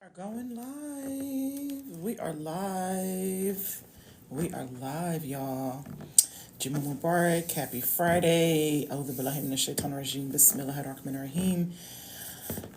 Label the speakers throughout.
Speaker 1: Are going live. We are live. We are live, y'all. Jimmy Mubarak, happy Friday. A'udhu billahi minash shaitanir rajim. Bismillahir rahmanir rahim.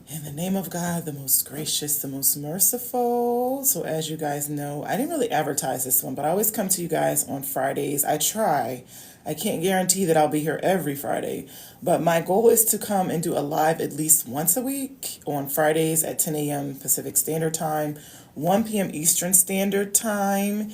Speaker 1: In the name of God, the most gracious, the most merciful. So as you guys know, I didn't really advertise this one, but I always come to you guys on Fridays. I try. I can't guarantee that I'll be here every Friday, but my goal is to come and do a live at least once a week on Fridays at 10 a.m. Pacific Standard Time, 1 p.m. Eastern Standard Time.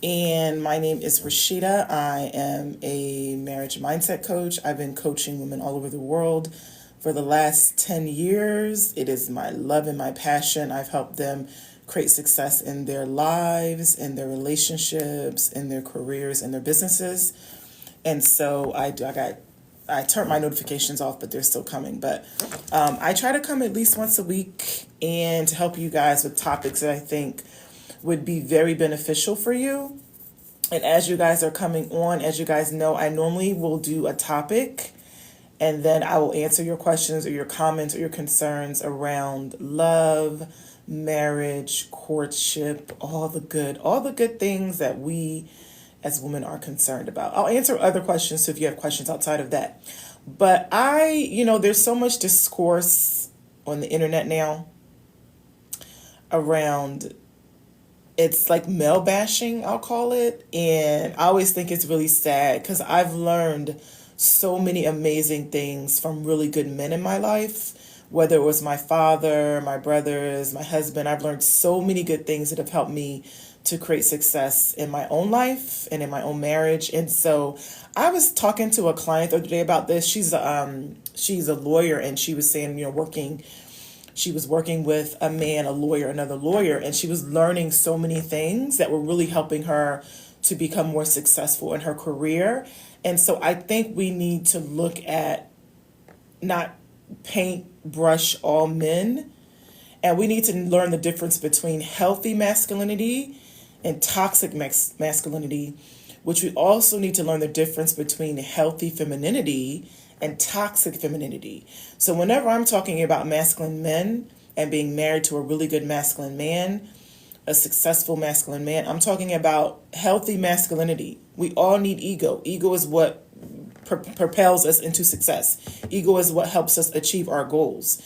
Speaker 1: And my name is Rashida. I am a marriage mindset coach. I've been coaching women all over the world for the last 10 years. It is my love and my passion. I've helped them create success in their lives, in their relationships, in their careers, in their businesses. And so I turned my notifications off, but they're still coming. But I try to come at least once a week and to help you guys with topics that I think would be very beneficial for you. And as you guys are coming on, as you guys know, I normally will do a topic and then I will answer your questions or your comments or your concerns around love, marriage, courtship, all the good things that we as women are concerned about. I'll answer other questions if you have questions outside of that. But there's so much discourse on the internet now around, it's like male bashing, I'll call it. And I always think it's really sad because I've learned so many amazing things from really good men in my life, whether it was my father, my brothers, my husband. I've learned so many good things that have helped me to create success in my own life and in my own marriage. And so I was talking to a client the other day about this. She's a lawyer, and she was saying, she was working with a man, a lawyer, another lawyer, and she was learning so many things that were really helping her to become more successful in her career. And so I think we need to look at not paintbrush all men, and we need to learn the difference between healthy masculinity and toxic masculinity, which we also need to learn the difference between healthy femininity and toxic femininity. So whenever I'm talking about masculine men and being married to a really good masculine man, a successful masculine man, I'm talking about healthy masculinity. We all need ego. Ego is what propels us into success. Ego is what helps us achieve our goals.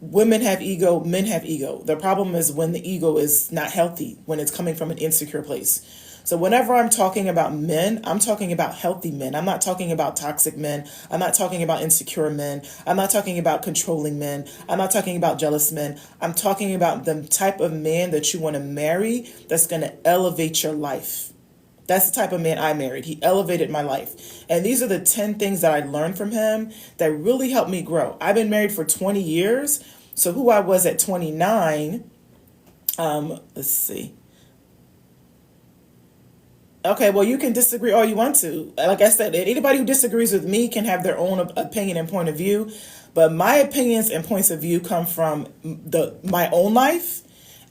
Speaker 1: Women have ego, men have ego. The problem is when the ego is not healthy, when it's coming from an insecure place. So whenever I'm talking about men, I'm talking about healthy men. I'm not talking about toxic men. I'm not talking about insecure men. I'm not talking about controlling men. I'm not talking about jealous men. I'm talking about the type of man that you want to marry that's going to elevate your life. That's the type of man I married. He elevated my life. And these are the 10 things that I learned from him that really helped me grow. I've been married for 20 years. So who I was at 29, let's see. Okay, well, you can disagree all you want to. Like I said, anybody who disagrees with me can have their own opinion and point of view. But my opinions and points of view come from my own life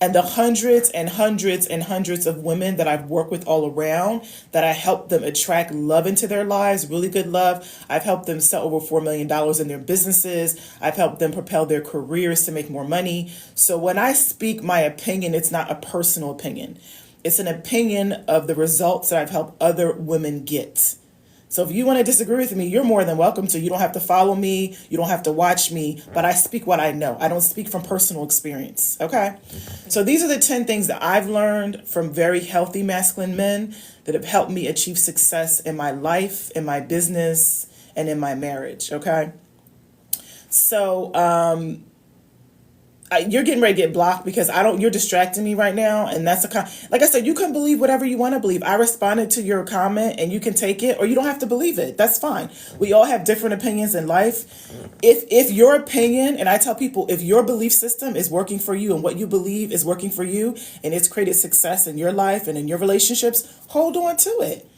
Speaker 1: and the hundreds and hundreds and hundreds of women that I've worked with all around, that I helped them attract love into their lives, really good love. I've helped them sell over $4 million in their businesses. I've helped them propel their careers to make more money. So when I speak my opinion, it's not a personal opinion. It's an opinion of the results that I've helped other women get. So if you want to disagree with me, you're more than welcome to. You don't have to follow me. You don't have to watch me. But I speak what I know. I don't speak from personal experience. Okay? So these are the 10 things that I've learned from very healthy masculine men that have helped me achieve success in my life, in my business, and in my marriage. Okay? So you're getting ready to get blocked because you're distracting me right now. And that's like I said, you can believe whatever you want to believe. I responded to your comment and you can take it or you don't have to believe it. That's fine. We all have different opinions in life. If your opinion, and I tell people, if your belief system is working for you and what you believe is working for you and it's created success in your life and in your relationships, hold on to it.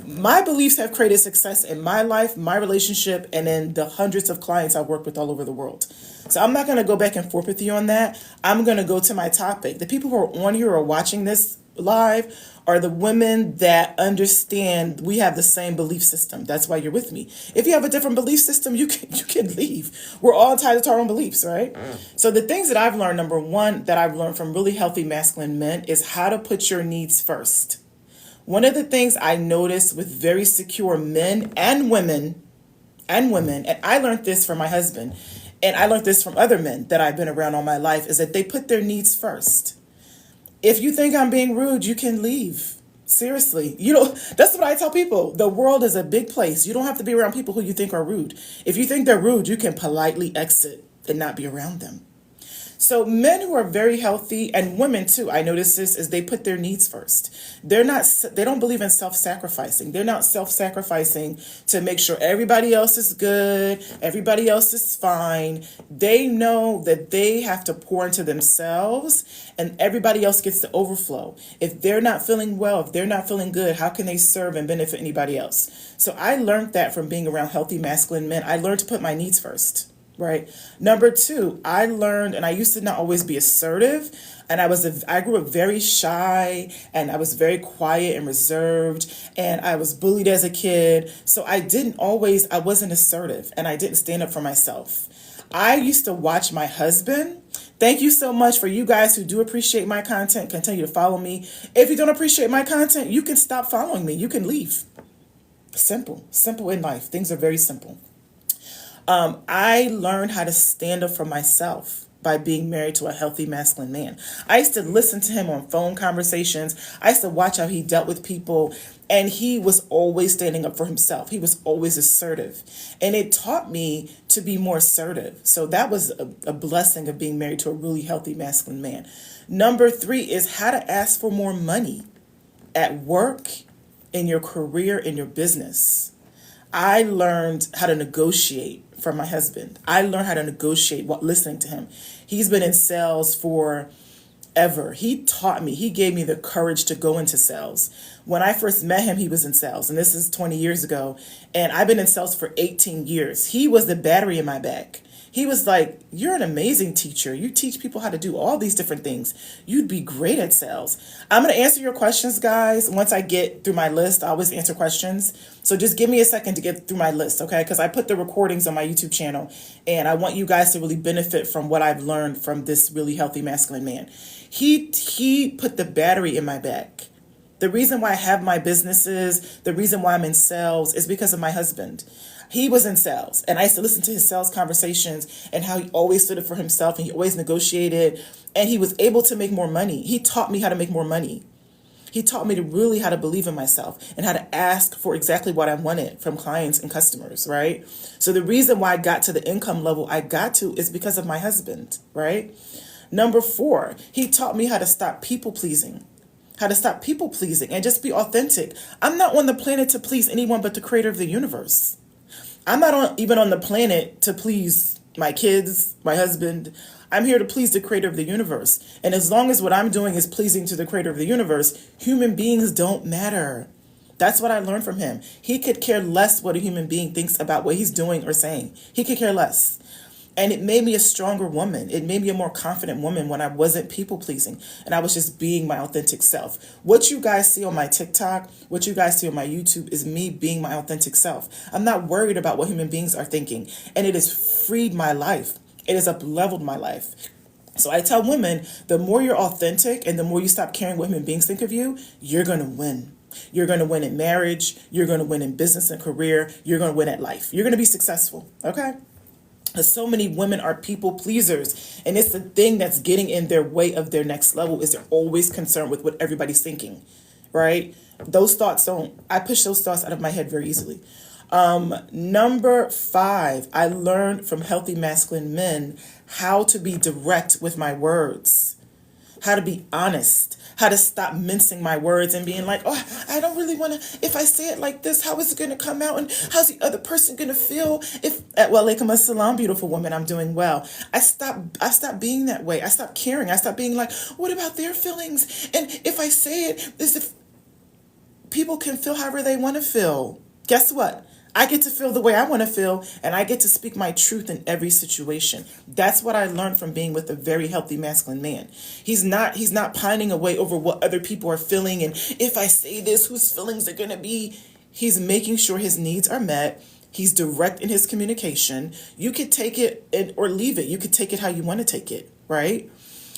Speaker 1: My beliefs have created success in my life, my relationship, and in the hundreds of clients I've worked with all over the world. So I'm not going to go back and forth with you on that. I'm going to go to my topic. The people who are on here or watching this live are the women that understand we have the same belief system. That's why you're with me. If you have a different belief system, you can leave. We're all entitled to our own beliefs, right? So the things that I've learned, number one, that I've learned from really healthy masculine men is how to put your needs first. One of the things I notice with very secure men and I learned this from my husband, and I learned this from other men that I've been around all my life, is that they put their needs first. If you think I'm being rude, you can leave. Seriously. That's what I tell people. The world is a big place. You don't have to be around people who you think are rude. If you think they're rude, you can politely exit and not be around them. So men who are very healthy, and women too, I notice this, is they put their needs first. They don't believe in self-sacrificing. They're not self-sacrificing to make sure everybody else is good, everybody else is fine. They know that they have to pour into themselves and everybody else gets the overflow. If they're not feeling well, if they're not feeling good, how can they serve and benefit anybody else? So I learned that from being around healthy masculine men. I learned to put my needs first. Right. Number two, I learned, and I used to not always be assertive, and I grew up very shy, and I was very quiet and reserved, and I was bullied as a kid. So I wasn't assertive, and I didn't stand up for myself. I used to watch my husband. Thank you so much for you guys who do appreciate my content. Continue to follow me. If you don't appreciate my content, you can stop following me. You can leave. Simple in life. Things are very simple. I learned how to stand up for myself by being married to a healthy masculine man. I used to listen to him on phone conversations. I used to watch how he dealt with people, and he was always standing up for himself. He was always assertive, and it taught me to be more assertive. So that was a blessing of being married to a really healthy masculine man. Number three is how to ask for more money at work, in your career, in your business. I learned how to negotiate from my husband. I learned how to negotiate while listening to him. He's been in sales forever. He taught me, he gave me the courage to go into sales. When I first met him, he was in sales, and this is 20 years ago. And I've been in sales for 18 years. He was the battery in my back. He was like, you're an amazing teacher. You teach people how to do all these different things. You'd be great at sales. I'm going to answer your questions, guys. Once I get through my list, I always answer questions. So just give me a second to get through my list, okay? Because I put the recordings on my YouTube channel, and I want you guys to really benefit from what I've learned from this really healthy masculine man. He put the battery in my back. The reason why I have my businesses, the reason why I'm in sales is because of my husband. He was in sales, and I used to listen to his sales conversations and how he always stood up for himself, and he always negotiated, and he was able to make more money. He taught me how to make more money. He taught me to really how to believe in myself and how to ask for exactly what I wanted from clients and customers, right? So the reason why I got to the income level I got to is because of my husband, right? Number four, he taught me how to stop people pleasing. How to stop people pleasing and just be authentic. I'm not on the planet to please anyone but the creator of the universe. I'm not even on the planet to please my kids, my husband. I'm here to please the creator of the universe. And as long as what I'm doing is pleasing to the creator of the universe, human beings don't matter. That's what I learned from him. He could care less what a human being thinks about what he's doing or saying. He could care less. And it made me a stronger woman. It made me a more confident woman when I wasn't people pleasing and I was just being my authentic self. What you guys see on my TikTok, what you guys see on my YouTube is me being my authentic self. I'm not worried about what human beings are thinking. And it has freed my life. It has up-leveled my life. So I tell women, the more you're authentic and the more you stop caring what human beings think of you, you're going to win. You're going to win in marriage. You're going to win in business and career. You're going to win at life. You're going to be successful. Okay? So many women are people pleasers, and it's the thing that's getting in their way of their next level is they're always concerned with what everybody's thinking, right? I push those thoughts out of my head very easily. Number five, I learned from healthy masculine men how to be direct with my words, how to be honest, how to stop mincing my words and being like, oh, I don't really want to, if I say it like this, how is it going to come out? And how's the other person going to feel? Well, alaikum assalam, beautiful woman, I'm doing well. I stopped being that way. I stopped caring. I stopped being like, what about their feelings? And if I say it, as if people can feel however they want to feel. Guess what? I get to feel the way I want to feel, and I get to speak my truth in every situation. That's what I learned from being with a very healthy masculine man. He's not pining away over what other people are feeling, and if I say this, whose feelings are going to be. He's making sure his needs are met. He's direct in his communication. You could take it or leave it. You could take it how you want to take it, right?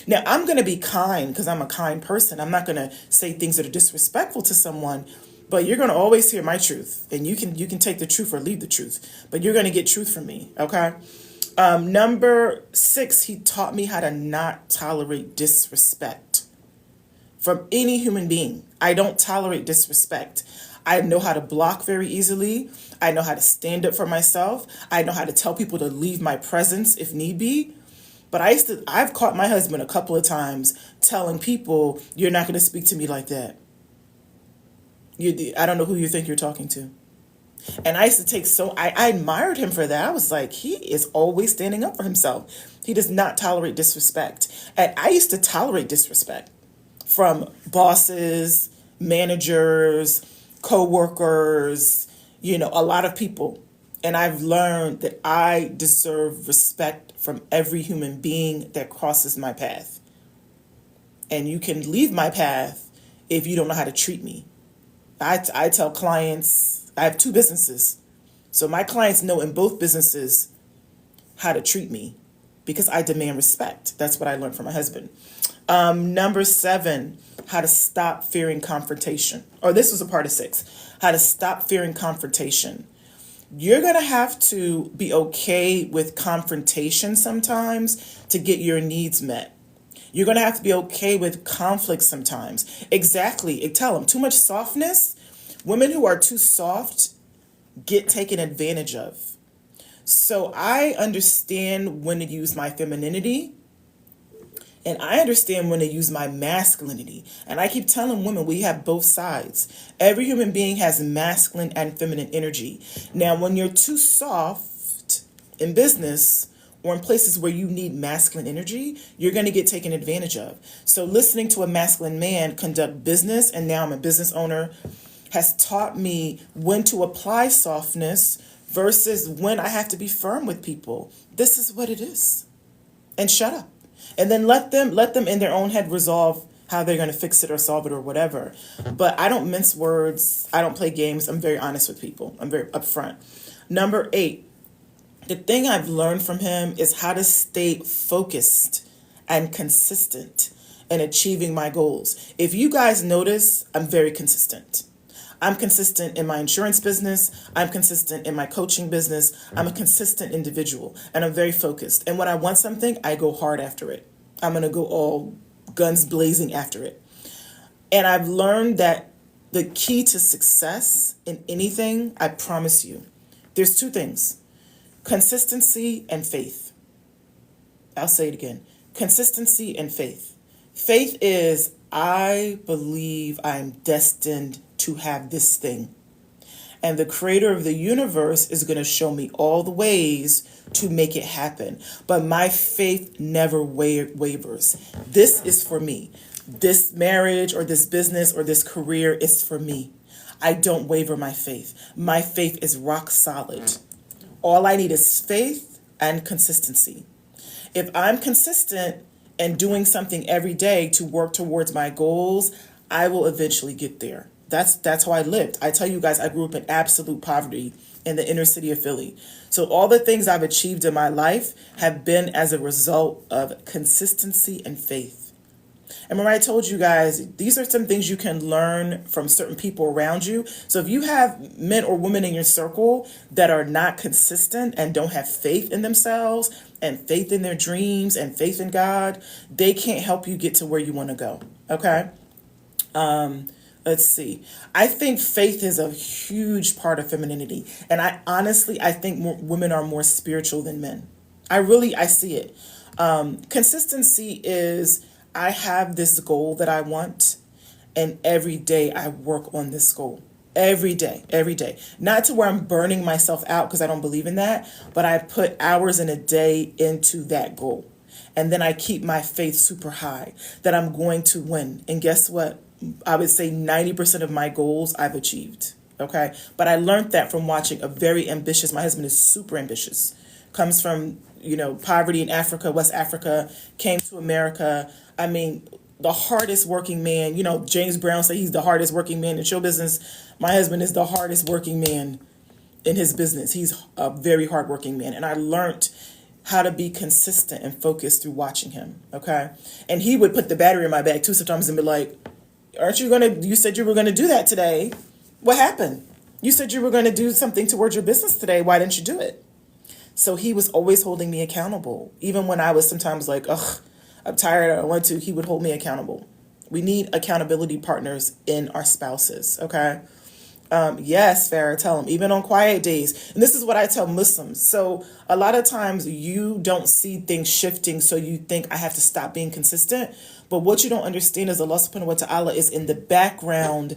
Speaker 1: Now, I'm going to be kind because I'm a kind person. I'm not going to say things that are disrespectful to someone, but you're going to always hear my truth, and you can take the truth or leave the truth, but you're going to get truth from me, okay? Number 6, he taught me how to not tolerate disrespect from any human being. I don't tolerate disrespect. I know how to block very easily. I know how to stand up for myself. I know how to tell people to leave my presence if need be. But I've caught my husband a couple of times telling people, you're not going to speak to me like that. I don't know who you think you're talking to. And I used to I admired him for that. I was like, he is always standing up for himself. He does not tolerate disrespect. And I used to tolerate disrespect from bosses, managers, co-workers, a lot of people. And I've learned that I deserve respect from every human being that crosses my path. And you can leave my path if you don't know how to treat me. I tell clients, I have 2 businesses. So my clients know in both businesses how to treat me because I demand respect. That's what I learned from my husband. Number 7, how to stop fearing confrontation. Or this was a part of 6, how to stop fearing confrontation. You're going to have to be okay with confrontation sometimes to get your needs met. You're going to have to be okay with conflict sometimes. Exactly. Tell them too much softness. Women who are too soft get taken advantage of. So I understand when to use my femininity, and I understand when to use my masculinity. And I keep telling women we have both sides. Every human being has masculine and feminine energy. Now, when you're too soft in business or in places where you need masculine energy, you're going to get taken advantage of. So listening to a masculine man conduct business, and now I'm a business owner, has taught me when to apply softness versus when I have to be firm with people. This is what it is. And shut up. And then let them in their own head resolve how they're going to fix it or solve it or whatever. But I don't mince words. I don't play games. I'm very honest with people. I'm very upfront. Number 8, the thing I've learned from him is how to stay focused and consistent in achieving my goals. If you guys notice, I'm very consistent. I'm consistent in my insurance business. I'm consistent in my coaching business. I'm a consistent individual, and I'm very focused. And when I want something, I go hard after it. I'm going to go all guns blazing after it. And I've learned that the key to success in anything, I promise you, there's 2 things: consistency and faith. I'll say it again. Consistency and faith. Faith is, I believe I'm destined to have this thing. And the creator of the universe is going to show me all the ways to make it happen. But my faith never wavers. This is for me. This marriage or this business or this career is for me. I don't waver my faith. My faith is rock solid. All I need is faith and consistency. If I'm consistent and doing something every day to work towards my goals, I will eventually get there. That's how I lived. I tell you guys, I grew up in absolute poverty in the inner city of Philly. So all the things I've achieved in my life have been as a result of consistency and faith. And remember, I told you guys, these are some things you can learn from certain people around you. So if you have men or women in your circle that are not consistent and don't have faith in themselves and faith in their dreams and faith in God, they can't help you get to where you want to go. Okay? Let's see. I think faith is a huge part of femininity. And I think women are more spiritual than men. I see it. Consistency is, I have this goal that I want, and every day I work on this goal. Every day. Not to where I'm burning myself out because I don't believe in that, but I put hours in a day into that goal. And then I keep my faith super high that I'm going to win. And guess what? I would say 90% of my goals I've achieved. Okay. But I learned that from watching a very ambitious, my husband is super ambitious, comes from, poverty in Africa, West Africa, came to America. I mean, the hardest working man, James Brown said he's the hardest working man in show business. My husband is the hardest working man in his business. He's a very hardworking man. And I learned how to be consistent and focused through watching him. Okay. And he would put the battery in my bag too sometimes and be like, you said you were going to do that today. What happened? You said you were going to do something towards your business today. Why didn't you do it? So he was always holding me accountable. Even when I was sometimes like, ugh, I'm tired, I don't want to, he would hold me accountable. We need accountability partners in our spouses, okay? Yes, Farah, tell them, even on quiet days. And this is what I tell Muslims. So a lot of times you don't see things shifting, so you think I have to stop being consistent. But what you don't understand is Allah subhanahu wa ta'ala is in the background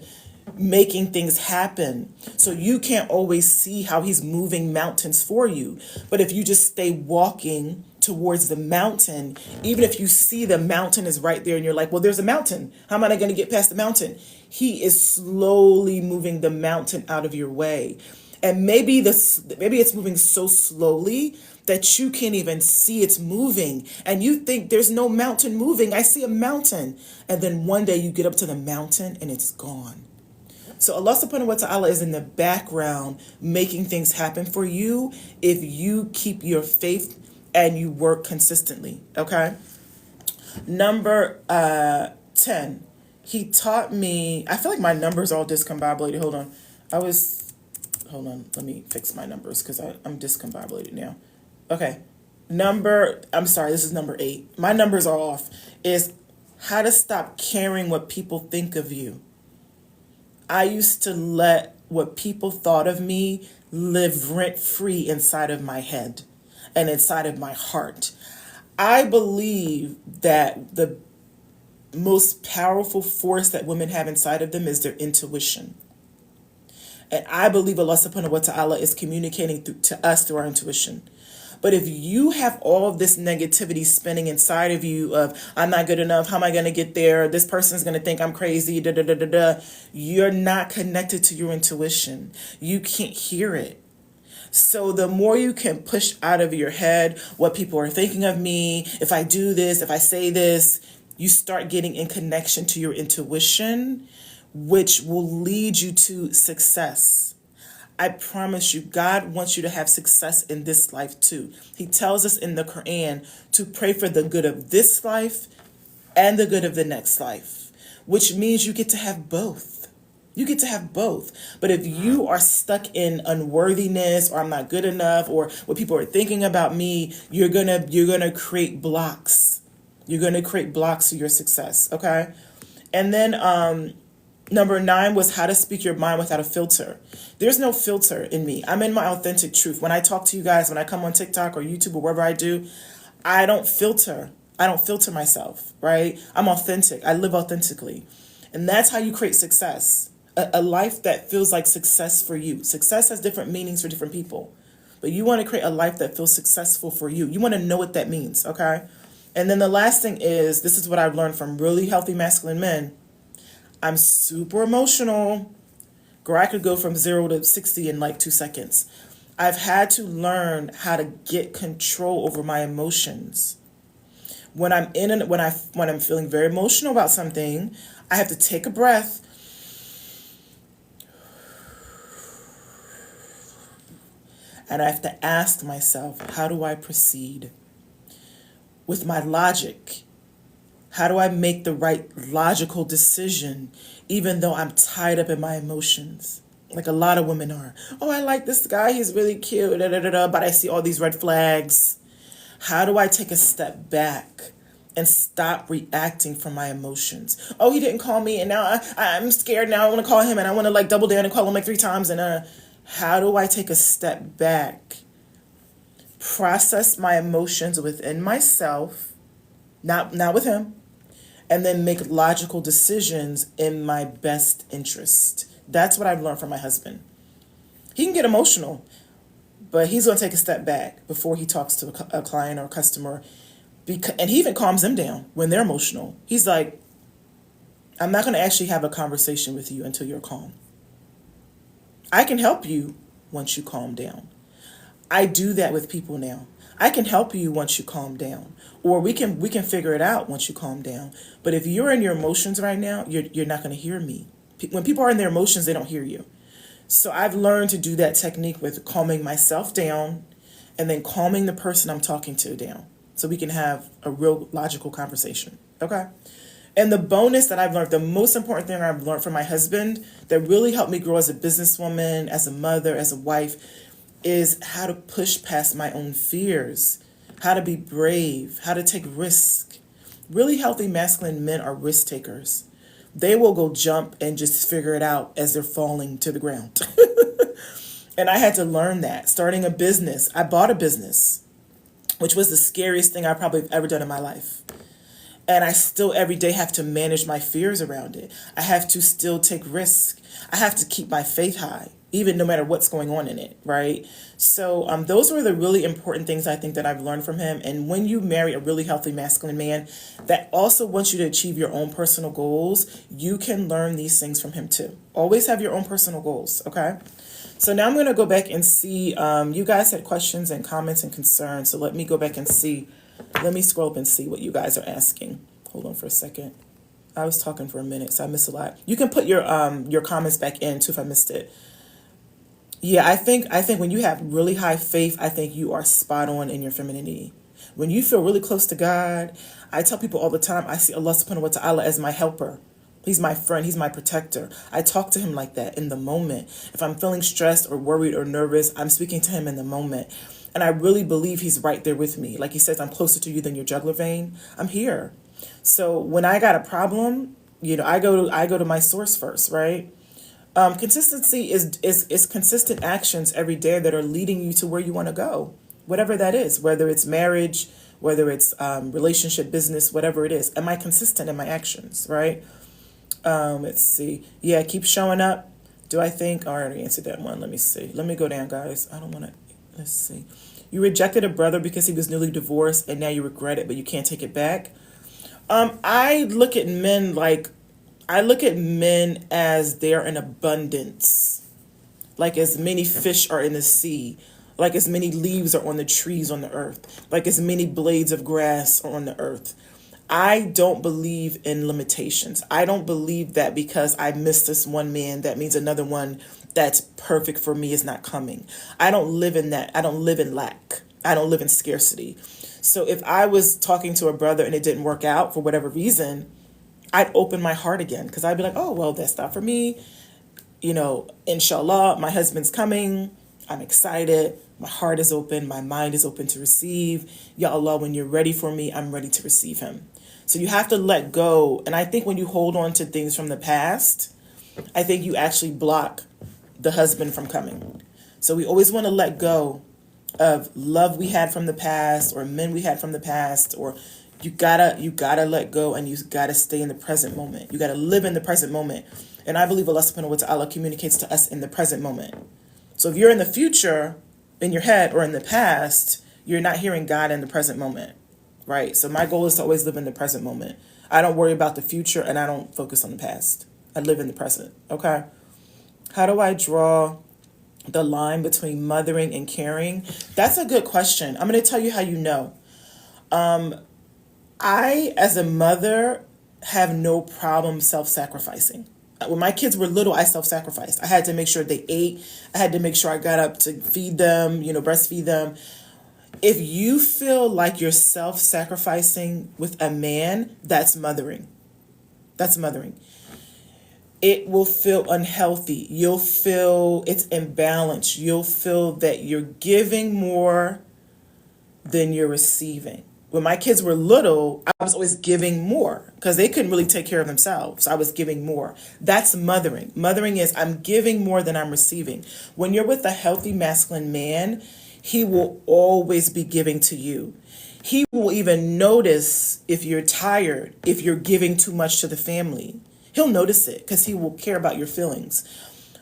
Speaker 1: making things happen. So you can't always see how he's moving mountains for you. But if you just stay walking towards the mountain, even if you see the mountain is right there and you're like, well, there's a mountain. How am I going to get past the mountain? He is slowly moving the mountain out of your way. And maybe it's moving so slowly that you can't even see it's moving. And you think there's no mountain moving. I see a mountain. And then one day you get up to the mountain and it's gone. So Allah subhanahu wa ta'ala is in the background making things happen for you if you keep your faith and you work consistently. Okay. Number 10. He taught me, I feel like my numbers are all discombobulated. Hold on. Let me fix my numbers because I'm discombobulated now. Okay. I'm sorry, this is number 8. My numbers are off. Is how to stop caring what people think of you. I used to let what people thought of me live rent-free inside of my head and inside of my heart. I believe that the most powerful force that women have inside of them is their intuition. And I believe Allah subhanahu wa ta'ala is communicating to us through our intuition. But if you have all of this negativity spinning inside of you of, I'm not good enough, how am I going to get there? This person's going to think I'm crazy, you're not connected to your intuition. You can't hear it. So the more you can push out of your head what people are thinking of me, if I do this, if I say this, you start getting in connection to your intuition, which will lead you to success. I promise you, God wants you to have success in this life too. He tells us in the Quran to pray for the good of this life and the good of the next life, which means you get to have both. You get to have both. But if you are stuck in unworthiness or I'm not good enough or what people are thinking about me, you're gonna create blocks. You're gonna create blocks to your success. Okay. And then number 9 was how to speak your mind without a filter. There's no filter in me. I'm in my authentic truth. When I talk to you guys, when I come on TikTok or YouTube or wherever I do, I don't filter. I don't filter myself, right? I'm authentic. I live authentically. And that's how you create success. A life that feels like success for you. Success has different meanings for different people. But you want to create a life that feels successful for you. You want to know what that means, okay? And then the last thing is, this is what I've learned from really healthy masculine men. I'm super emotional. Girl, I could go from 0 to 60 in like 2 seconds. I've had to learn how to get control over my emotions. When I'm feeling very emotional about something, I have to take a breath. And I have to ask myself, how do I proceed? With my logic. How do I make the right logical decision, even though I'm tied up in my emotions? Like a lot of women are. Oh, I like this guy. He's really cute. But I see all these red flags. How do I take a step back and stop reacting from my emotions? Oh, he didn't call me. And now I'm scared. Now I want to call him. And I want to like double down and call him like 3 times. And how do I take a step back? Process my emotions within myself. Not with him. And then make logical decisions in my best interest. That's what I've learned from my husband. He can get emotional, but he's going to take a step back before he talks to a client or a customer. And he even calms them down when they're emotional. He's like, I'm not going to actually have a conversation with you until you're calm. I can help you once you calm down. I do that with people now. I can help you once you calm down. Or we can figure it out once you calm down. But if you're in your emotions right now, you're not going to hear me. When people are in their emotions, they don't hear you. So I've learned to do that technique with calming myself down and then calming the person I'm talking to down so we can have a real logical conversation. Okay? And the bonus that I've learned, the most important thing I've learned from my husband that really helped me grow as a businesswoman, as a mother, as a wife, is how to push past my own fears, how to be brave, how to take risk. Really healthy masculine men are risk takers. They will go jump and just figure it out as they're falling to the ground. And I had to learn that. Starting a business, I bought a business, which was the scariest thing I probably have ever done in my life. And I still every day have to manage my fears around it. I have to still take risk. I have to keep my faith high, even no matter what's going on in it, right? So those were the really important things I think that I've learned from him. And when you marry a really healthy masculine man that also wants you to achieve your own personal goals, you can learn these things from him too. Always have your own personal goals, okay? So now I'm going to go back and see, you guys had questions and comments and concerns. So let me go back and see. Let me scroll up and see what you guys are asking. Hold on for a second. I was talking for a minute, so I missed a lot. You can put your comments back in too if I missed it. Yeah, I think when you have really high faith, I think you are spot on in your femininity. When you feel really close to God, I tell people all the time, I see Allah subhanahu wa ta'ala as my helper. He's my friend. He's my protector. I talk to him like that in the moment. If I'm feeling stressed or worried or nervous, I'm speaking to him in the moment. And I really believe he's right there with me. Like he says, I'm closer to you than your jugular vein. I'm here. So when I got a problem, I go to my source first, right? Consistency is consistent actions every day that are leading you to where you want to go, whatever that is, whether it's marriage, whether it's relationship, business, whatever it is. Am I consistent in my actions, right? Let's see. Yeah, keep showing up. Do I think? Oh, I already answered that one. Let me see. Let me go down, guys. I don't want to. Let's see. You rejected a brother because he was newly divorced and now you regret it, but you can't take it back. I look at men like, I look at men as they're in abundance, like as many fish are in the sea, like as many leaves are on the trees on the earth, like as many blades of grass are on the earth. I don't believe in limitations. I don't believe that because I missed this one man, that means another one that's perfect for me is not coming. I don't live in that. I don't live in lack. I don't live in scarcity. So if I was talking to a brother and it didn't work out for whatever reason, I'd open my heart again because I'd be like, oh, well, that's not for me. Inshallah, my husband's coming. I'm excited. My heart is open. My mind is open to receive. Ya Allah, when you're ready for me, I'm ready to receive him. So you have to let go. And I think when you hold on to things from the past, I think you actually block the husband from coming. So we always want to let go of love we had from the past or men we had from the past, or you gotta let go and you gotta stay in the present moment. You gotta live in the present moment. And I believe Allah subhanahu wa ta'ala communicates to us in the present moment. So if you're in the future in your head or in the past, you're not hearing God in the present moment, right? So my goal is to always live in the present moment. I don't worry about the future and I don't focus on the past. I live in the present, okay? How do I draw the line between mothering and caring? That's a good question. I'm going to tell you how you know. I, as a mother, have no problem self-sacrificing. When my kids were little, I self-sacrificed. I had to make sure they ate. I had to make sure I got up to feed them, breastfeed them. If you feel like you're self-sacrificing with a man, that's mothering. That's mothering. It will feel unhealthy. You'll feel it's imbalanced. You'll feel that you're giving more than you're receiving. When my kids were little, I was always giving more because they couldn't really take care of themselves. I was giving more. That's mothering. Mothering is I'm giving more than I'm receiving. When you're with a healthy masculine man, he will always be giving to you. He will even notice if you're tired, if you're giving too much to the family. He'll notice it because he will care about your feelings.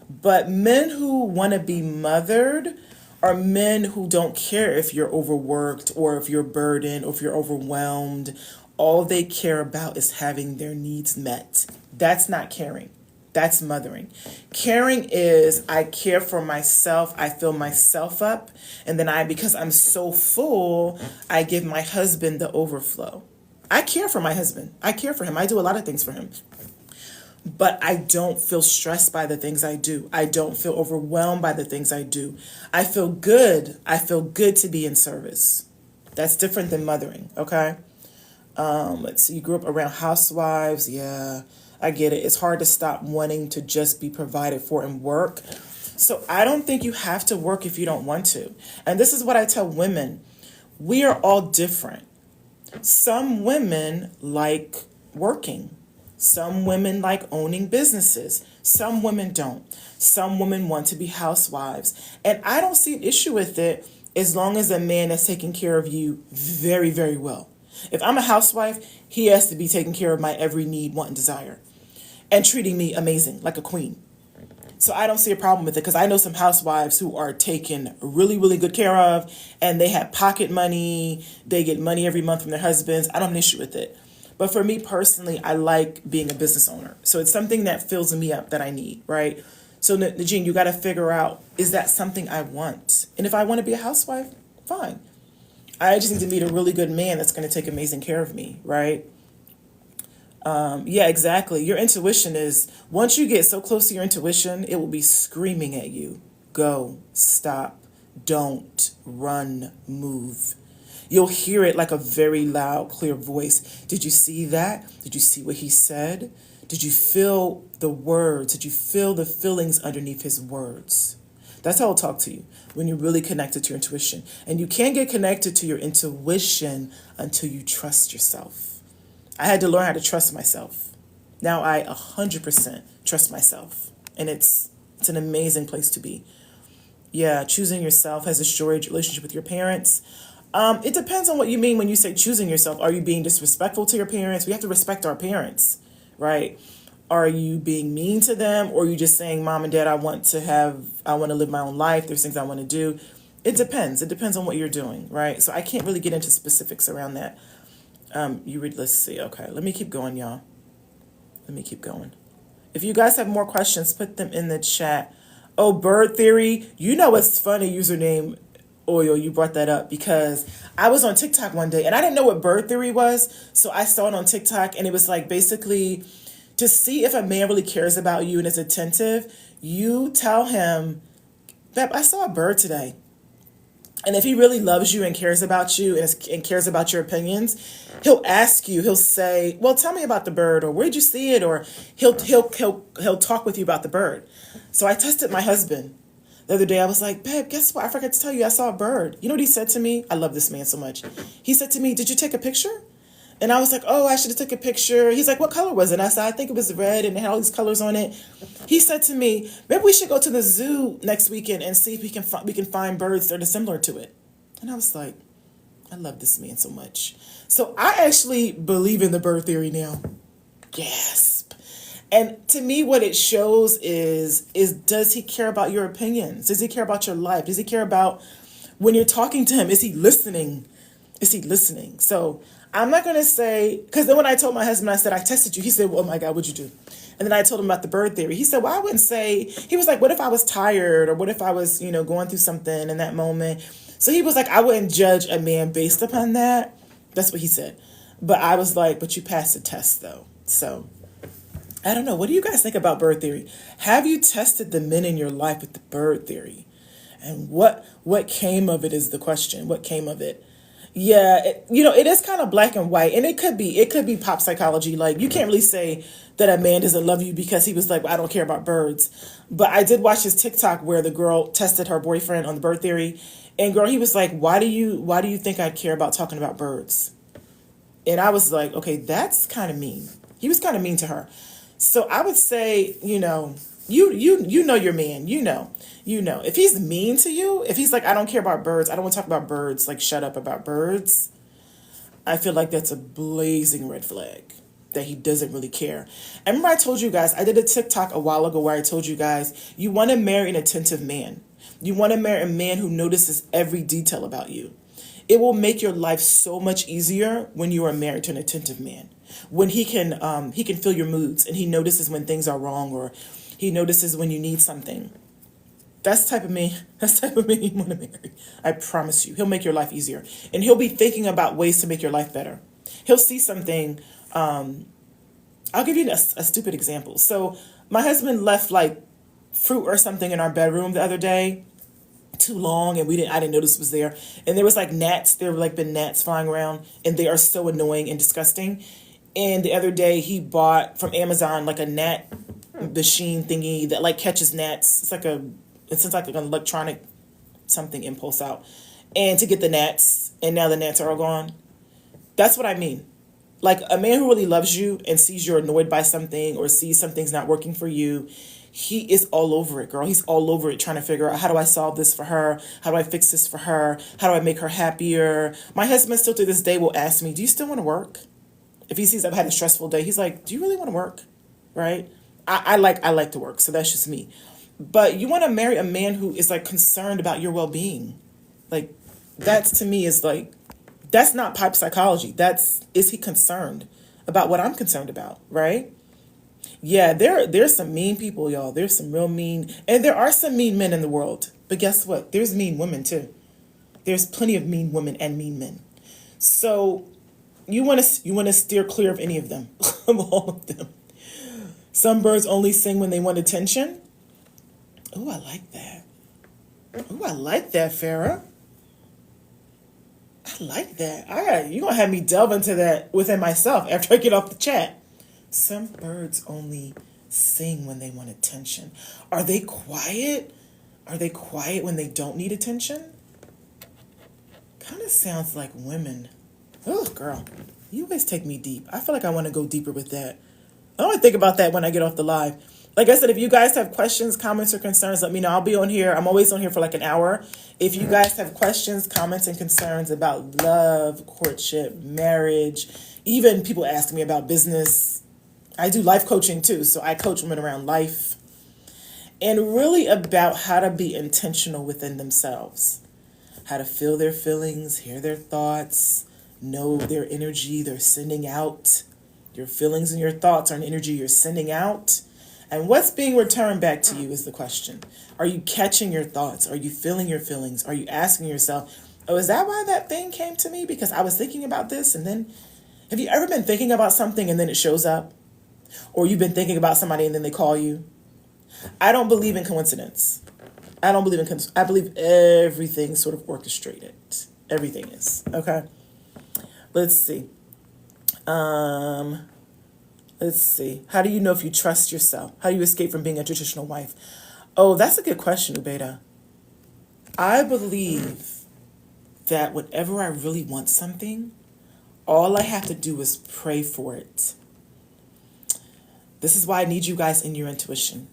Speaker 1: But men who want to be mothered are men who don't care if you're overworked or if you're burdened or if you're overwhelmed. All they care about is having their needs met. That's not caring. That's mothering. Caring is I care for myself, I fill myself up, and then because I'm so full, I give my husband the overflow. I care for my husband. I care for him. I do a lot of things for him. But I don't feel stressed by the things I do. I don't feel overwhelmed by the things I do. I feel good. I feel good to be in service. That's different than mothering, okay? Let's see, you grew up around housewives. Yeah, I get it. It's hard to stop wanting to just be provided for and work. So I don't think you have to work if you don't want to. And this is what I tell women. We are all different. Some women like working. Some women like owning businesses. Some women don't. Some women want to be housewives. And I don't see an issue with it as long as a man is taking care of you very, very well. If I'm a housewife, he has to be taking care of my every need, want, and desire and treating me amazing, like a queen. So I don't see a problem with it because I know some housewives who are taken really, really good care of and they have pocket money. They get money every month from their husbands. I don't have an issue with it. But for me personally, I like being a business owner. So it's something that fills me up that I need, right? So Najeen, you got to figure out, is that something I want? And if I want to be a housewife, fine. I just need to meet a really good man that's going to take amazing care of me, right? Yeah, exactly. Your intuition is, once you get so close to your intuition, it will be screaming at you. Go, stop, don't, run, move. You'll hear it like a very loud, clear voice. Did you see that? Did you see what he said? Did you feel the words? Did you feel the feelings underneath his words? That's how I'll talk to you when you're really connected to your intuition. And you can't get connected to your intuition until you trust yourself. I had to learn how to trust myself. Now I 100% trust myself. And it's an amazing place to be. Yeah, choosing yourself has destroyed your relationship with your parents. It depends on what you mean when you say choosing yourself. Are you being disrespectful to your parents? We have to respect our parents, right? Are you being mean to them? Or are you just saying, Mom and Dad, I want to live my own life. There's things I want to do. It depends. It depends on what you're doing, right? So I can't really get into specifics around that. Let's see. Okay, let me keep going, y'all. Let me keep going. If you guys have more questions, put them in the chat. Oh, bird theory. You know what's funny, username Oil, you brought that up because I was on TikTok one day and I didn't know what bird theory was. So I saw it on TikTok and it was like basically to see if a man really cares about you and is attentive, you tell him, Beb, I saw a bird today. And if he really loves you and cares about you and cares about your opinions, he'll ask you, he'll say, well, tell me about the bird, or where did you see it? Or he'll talk with you about the bird. So I tested my husband. The other day I was like, babe, guess what? I forgot to tell you, I saw a bird. You know what he said to me? I love this man so much. He said to me, did you take a picture? And I was like, oh, I should have took a picture. He's like, what color was it? And I said, I think it was red and it had all these colors on it. He said to me, maybe we should go to the zoo next weekend and see if we can find birds that are similar to it. And I was like, I love this man so much. So I actually believe in the bird theory now. Gasp. And to me, what it shows is does he care about your opinions? Does he care about your life? Does he care about when you're talking to him? Is he listening? Is he listening? So I'm not going to say, because then when I told my husband, I said, I tested you. He said, well, oh my God, what'd you do? And then I told him about the bird theory. He said, well, I wouldn't say, he was like, what if I was tired? Or what if I was, going through something in that moment? So he was like, I wouldn't judge a man based upon that. That's what he said. But I was like, but you passed the test though. So I don't know. What do you guys think about bird theory? Have you tested the men in your life with the bird theory? And what came of it is the question. What came of it? Yeah, it is kind of black and white, and it could be pop psychology. Like, you can't really say that a man doesn't love you because he was like, well, I don't care about birds. But I did watch his TikTok where the girl tested her boyfriend on the bird theory, and girl, he was like, why do you think I care about talking about birds? And I was like, okay, that's kind of mean. He was kind of mean to her. So I would say, you know your man, if he's mean to you, if he's like, I don't care about birds, I don't want to talk about birds, like shut up about birds, I feel like that's a blazing red flag that he doesn't really care. And remember I told you guys, I did a TikTok a while ago where I told you guys, you want to marry an attentive man. You want to marry a man who notices every detail about you. It will make your life so much easier when you are married to an attentive man. when he can feel your moods, and he notices when things are wrong, or he notices when you need something. That's the type of man. That's the type of man you want to marry. I promise you, he'll make your life easier, and he'll be thinking about ways to make your life better. He'll see something. I'll give you a stupid example. So my husband left like fruit or something in our bedroom the other day, too long, and I didn't notice it was there, and there was like gnats. There were like been gnats flying around, and they are so annoying and disgusting. And the other day he bought from Amazon like a gnat machine thingy that like catches gnats. It's like an electronic something impulse out, and to get the gnats, and now the gnats are all gone. That's what I mean. Like a man who really loves you and sees you're annoyed by something, or sees something's not working for you, he is all over it, girl. He's all over it, trying to figure out, how do I solve this for her? How do I fix this for her? How do I make her happier? My husband still to this day will ask me, do you still want to work? If he sees I've had a stressful day, he's like, do you really want to work? Right? I like to work, so that's just me. But you want to marry a man who is like concerned about your well-being. Like, that's to me is like, that's not pipe psychology. Is he concerned about what I'm concerned about, right? Yeah, there's some mean people, y'all. There's some real mean, and there are some mean men in the world. But guess what? There's mean women too. There's plenty of mean women and mean men. So you want to steer clear of any of them, of all of them. Some birds only sing when they want attention. Oh, I like that. Oh, I like that, Farrah. I like that. You're going to have me delve into that within myself after I get off the chat. Some birds only sing when they want attention. Are they quiet? Are they quiet when they don't need attention? Kind of sounds like women. Oh, girl, you always take me deep. I feel like I want to go deeper with that. I only think about that when I get off the live. Like I said, if you guys have questions, comments, or concerns, let me know. I'll be on here. I'm always on here for like an hour. If you guys have questions, comments, and concerns about love, courtship, marriage, even people ask me about business. I do life coaching too, so I coach women around life. And really about how to be intentional within themselves. How to feel their feelings, hear their thoughts, know their energy they're sending out. Your feelings and your thoughts are an energy you're sending out. And what's being returned back to you is the question. Are you catching your thoughts? Are you feeling your feelings? Are you asking yourself, oh, is that why that thing came to me? Because I was thinking about this. And then, have you ever been thinking about something and then it shows up? Or you've been thinking about somebody and then they call you? I don't believe in coincidence. I believe everything's sort of orchestrated. Everything is. Okay. Let's see. How do you know if you trust yourself? How do you escape from being a traditional wife? Oh, that's a good question, Ubeda. I believe that whenever I really want something, all I have to do is pray for it. This is why I need you guys in your intuition.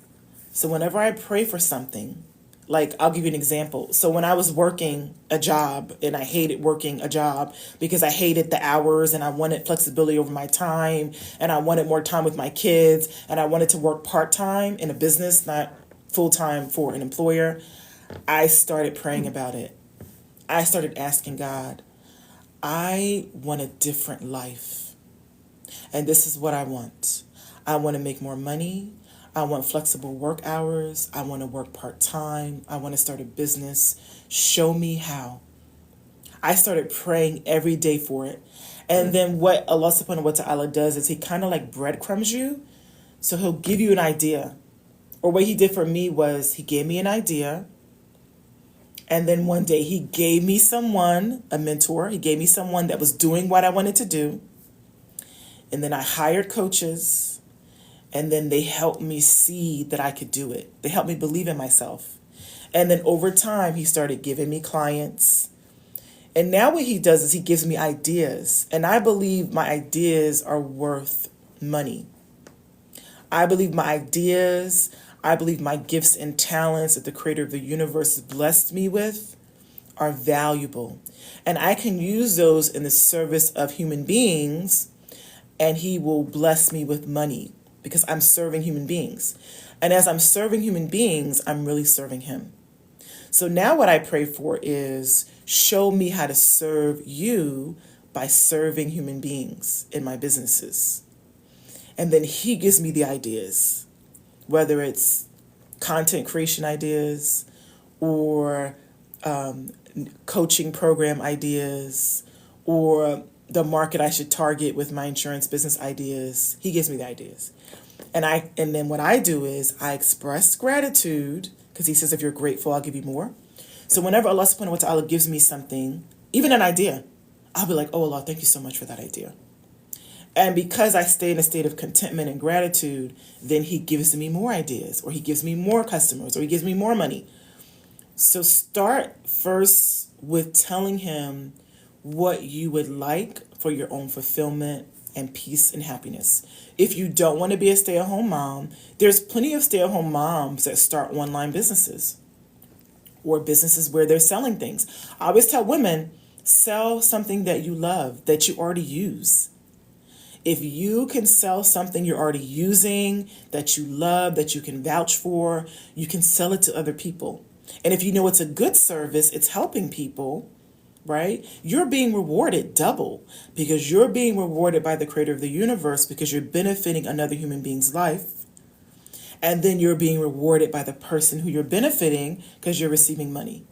Speaker 1: So whenever I pray for something, like I'll give you an example. So when I was working a job, and I hated working a job because I hated the hours, and I wanted flexibility over my time, and I wanted more time with my kids, and I wanted to work part-time in a business, not full-time for an employer, I started praying about it. I started asking God, I want a different life. And this is what I want. I want to make more money. I want flexible work hours. I want to work part-time. I want to start a business. Show me how. I started praying every day for it. And then what Allah subhanahu wa ta'ala does is he kind of like breadcrumbs you. So he'll give you an idea. Or what he did for me was he gave me an idea. And then one day he gave me someone, a mentor. He gave me someone that was doing what I wanted to do. And then I hired coaches. And then they helped me see that I could do it. They helped me believe in myself. And then over time, he started giving me clients. And now what he does is he gives me ideas. And I believe my ideas are worth money. I believe my ideas, I believe my gifts and talents that the creator of the universe has blessed me with are valuable. And I can use those in the service of human beings, and he will bless me with money. Because I'm serving human beings. And as I'm serving human beings, I'm really serving him. So now what I pray for is show me how to serve you by serving human beings in my businesses. And then he gives me the ideas, whether it's content creation ideas or coaching program ideas or the market I should target with my insurance business ideas. He gives me the ideas. And then what I do is I express gratitude because he says, if you're grateful, I'll give you more. So whenever Allah subhanahu wa ta'ala gives me something, even an idea, I'll be like, oh Allah, thank you so much for that idea. And because I stay in a state of contentment and gratitude, then he gives me more ideas, or he gives me more customers, or he gives me more money. So start first with telling him what you would like for your own fulfillment and peace and happiness. If you don't want to be a stay-at-home mom, there's plenty of stay-at-home moms that start online businesses or businesses where they're selling things. I always tell women, sell something that you love, that you already use. If you can sell something you're already using, that you love, that you can vouch for, you can sell it to other people. And if you know it's a good service, it's helping people, right? You're being rewarded double because you're being rewarded by the creator of the universe because you're benefiting another human being's life. And then you're being rewarded by the person who you're benefiting because you're receiving money.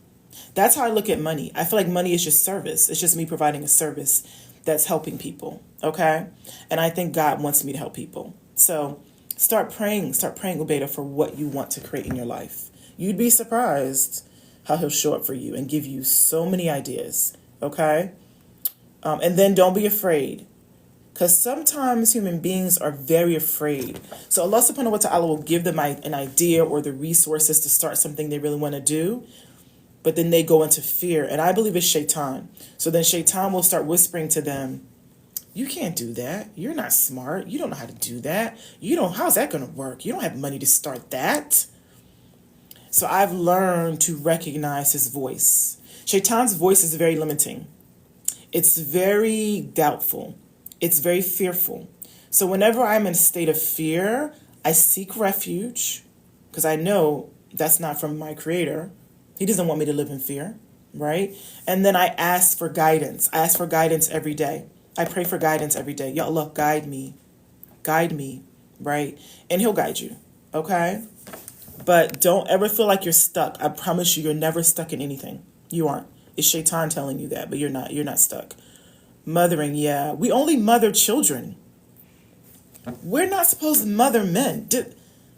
Speaker 1: That's how I look at money. I feel like money is just service. It's just me providing a service that's helping people, okay? And I think God wants me to help people. So start praying, Ubeda, for what you want to create in your life. You'd be surprised how he'll show up for you and give you so many ideas, okay? And then don't be afraid, because sometimes human beings are very afraid. So Allah subhanahu wa ta'ala will give them an idea or the resources to start something they really want to do, but then they go into fear. And I believe it's shaitan. So then shaitan will start whispering to them, you can't do that. You're not smart. You don't know how to do that. How's that going to work? You don't have money to start that. So I've learned to recognize his voice. Shaitan's voice is very limiting. It's very doubtful. It's very fearful. So whenever I'm in a state of fear, I seek refuge because I know that's not from my creator. He doesn't want me to live in fear, right? And then I ask for guidance. I ask for guidance every day. I pray for guidance every day. Ya Allah, guide me, right? And he'll guide you, okay? But don't ever feel like you're stuck. I promise you, you're never stuck in anything. You aren't. It's shaitan telling you that, but you're not. You're not stuck. Mothering, yeah. We only mother children. We're not supposed to mother men.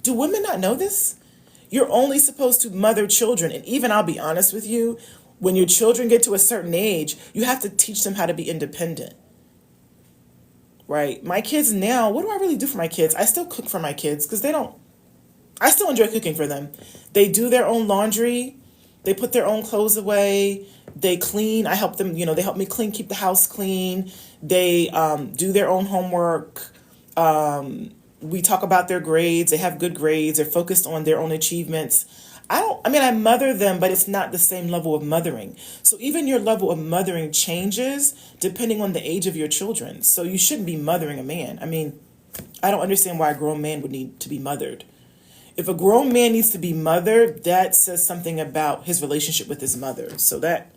Speaker 1: Do women not know this? You're only supposed to mother children. And even, I'll be honest with you, when your children get to a certain age, you have to teach them how to be independent. Right? My kids now, what do I really do for my kids? I still cook for my kids because I still enjoy cooking for them. They do their own laundry. They put their own clothes away. They clean. I help them, they help me clean, keep the house clean. They do their own homework. We talk about their grades. They have good grades. They're focused on their own achievements. I mother them, but it's not the same level of mothering. So even your level of mothering changes depending on the age of your children. So you shouldn't be mothering a man. I don't understand why a grown man would need to be mothered. If a grown man needs to be mothered, that says something about his relationship with his mother. So that,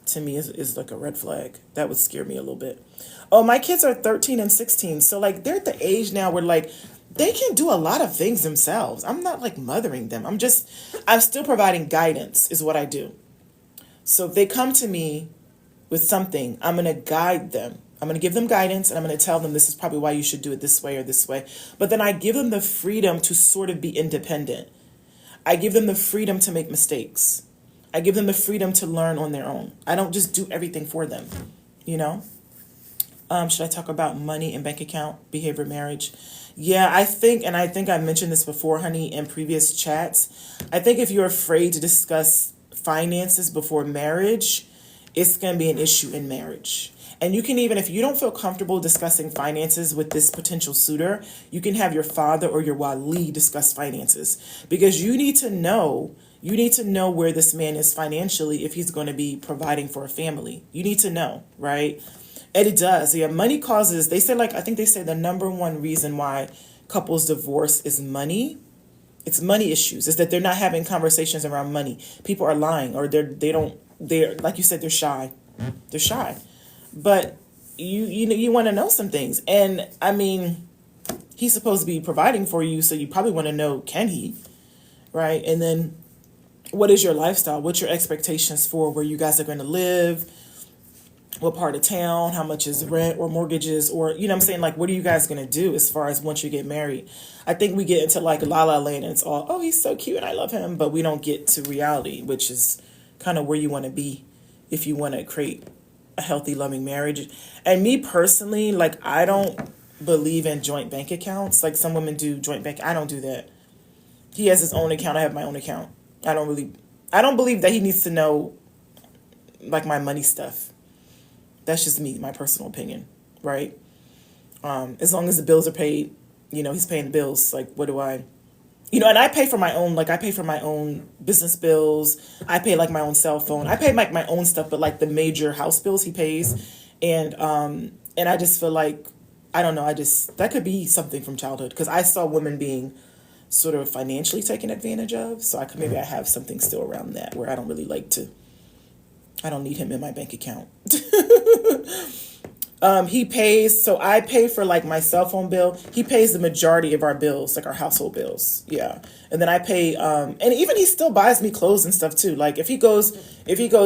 Speaker 1: to me, is like a red flag. That would scare me a little bit. Oh, my kids are 13 and 16. So, they're at the age now where, they can do a lot of things themselves. I'm not, mothering them. I'm still providing guidance is what I do. So if they come to me with something, I'm going to guide them. I'm going to give them guidance, and I'm going to tell them this is probably why you should do it this way or this way. But then I give them the freedom to sort of be independent. I give them the freedom to make mistakes. I give them the freedom to learn on their own. I don't just do everything for them, Should I talk about money and bank account, behavior, marriage? Yeah, I think I mentioned this before, honey, in previous chats. I think if you're afraid to discuss finances before marriage, it's going to be an issue in marriage. And you can even, if you don't feel comfortable discussing finances with this potential suitor, you can have your father or your wali discuss finances. Because you need to know where this man is financially if he's going to be providing for a family. You need to know, right? And it does. Yeah, money causes, they say I think they say the number one reason why couples divorce is money. It's money issues. Is that they're not having conversations around money. People are lying or they're like you said, they're shy. They're shy. But you want to know some things. And I mean, he's supposed to be providing for you, so you probably want to know, can he? Right? And then what is your lifestyle? What's your expectations for where you guys are going to live? What part of town? How much is rent or mortgages? Or, you know what I'm saying? Like, what are you guys going to do as far as once you get married? I think we get into like la la land and it's all, oh, he's so cute and I love him. But we don't get to reality, which is kind of where you want to be if you want to create a healthy, loving marriage. And me personally, like, I don't believe in joint bank accounts. Like some women do joint bank. I don't do that. He has his own account. I have my own account. I don't believe that he needs to know like my money stuff. That's just me, my personal opinion, right? As long as the bills are paid, he's paying the bills. Like, what do I, and I pay for my own, like I pay for my own business bills. I pay like my own cell phone. I pay like my own stuff, but like the major house bills he pays. And I just feel like, I don't know, that could be something from childhood because I saw women being sort of financially taken advantage of. So maybe I have something still around that where I don't really I don't need him in my bank account. He pays, so I pay for like my cell phone bill. He pays the majority of our bills, like our household bills. Yeah. And then I pay, and even he still buys me clothes and stuff too. Like if he goes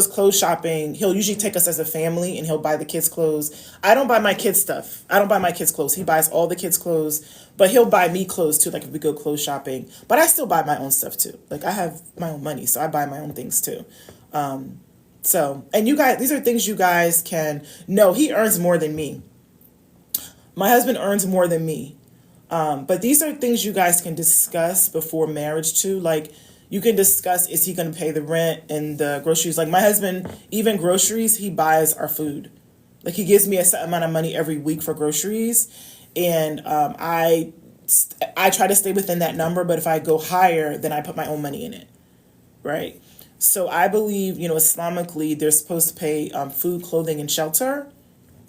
Speaker 1: clothes shopping, he'll usually take us as a family and he'll buy the kids clothes. I don't buy my kids stuff. I don't buy my kids clothes. He buys all the kids clothes, but he'll buy me clothes too. Like if we go clothes shopping, but I still buy my own stuff too. Like I have my own money, so I buy my own things too. So, and you guys, these are things you guys can know. He earns more than me. My husband earns more than me. But these are things you guys can discuss before marriage too. Like you can discuss, is he going to pay the rent and the groceries? Like my husband, even groceries, he buys our food. Like he gives me a certain amount of money every week for groceries. And I try to stay within that number. But if I go higher, then I put my own money in it. Right. So I believe, Islamically, they're supposed to pay food, clothing, and shelter,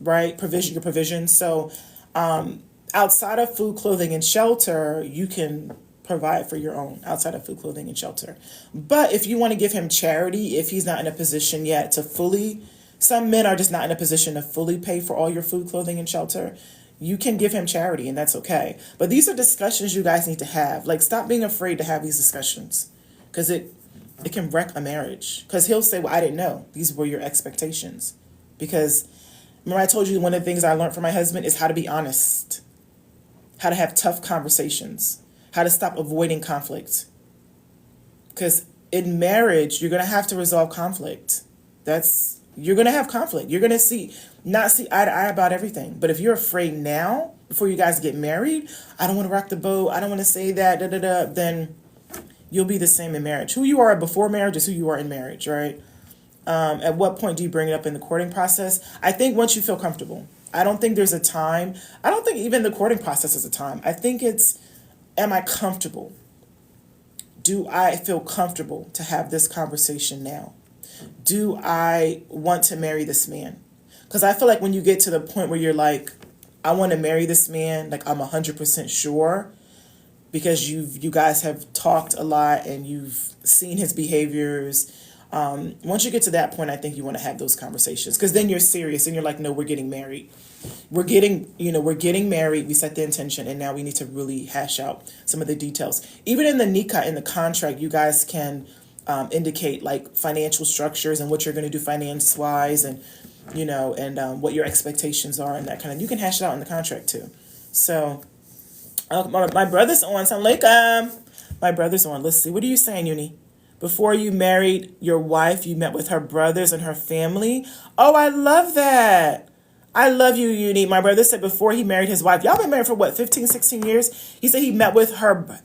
Speaker 1: right? Your provision. So outside of food, clothing, and shelter, you can provide for your own outside of food, clothing, and shelter. But if you want to give him charity, if he's not in a position yet to some men are just not in a position to fully pay for all your food, clothing, and shelter, you can give him charity, and that's okay. But these are discussions you guys need to have. Like, stop being afraid to have these discussions because it can wreck a marriage because he'll say, well, I didn't know. These were your expectations. Because remember I told you one of the things I learned from my husband is how to be honest, how to have tough conversations, how to stop avoiding conflict. Because in marriage, you're going to have to resolve conflict. You're going to have conflict. You're going to not see eye to eye about everything. But if you're afraid now, before you guys get married, I don't want to rock the boat, I don't want to say that, then you'll be the same in marriage. Who you are before marriage is who you are in marriage, right? At what point do you bring it up in the courting process? I think once you feel comfortable. I don't think there's a time. I don't think even the courting process is a time. I think it's, am I comfortable? Do I feel comfortable to have this conversation now? Do I want to marry this man? Because I feel like when you get to the point where you're like, I want to marry this man, like I'm 100% sure, because you guys have talked a lot and you've seen his behaviors. Once you get to that point, I think you want to have those conversations because then you're serious and you're like, no, we're getting married. We're getting married. We set the intention and now we need to really hash out some of the details. Even in the nikah, in the contract, you guys can indicate like financial structures and what you're going to do finance wise and, what your expectations are and that kind of, you can hash it out in the contract too. So, my brother's on. Assalamu alaikum. My brother's on. Let's see. What are you saying, Uni? Before you married your wife, you met with her brothers and her family. Oh, I love that. I love you, Uni. My brother said before he married his wife, y'all been married for what, 15, 16 years? He said he met with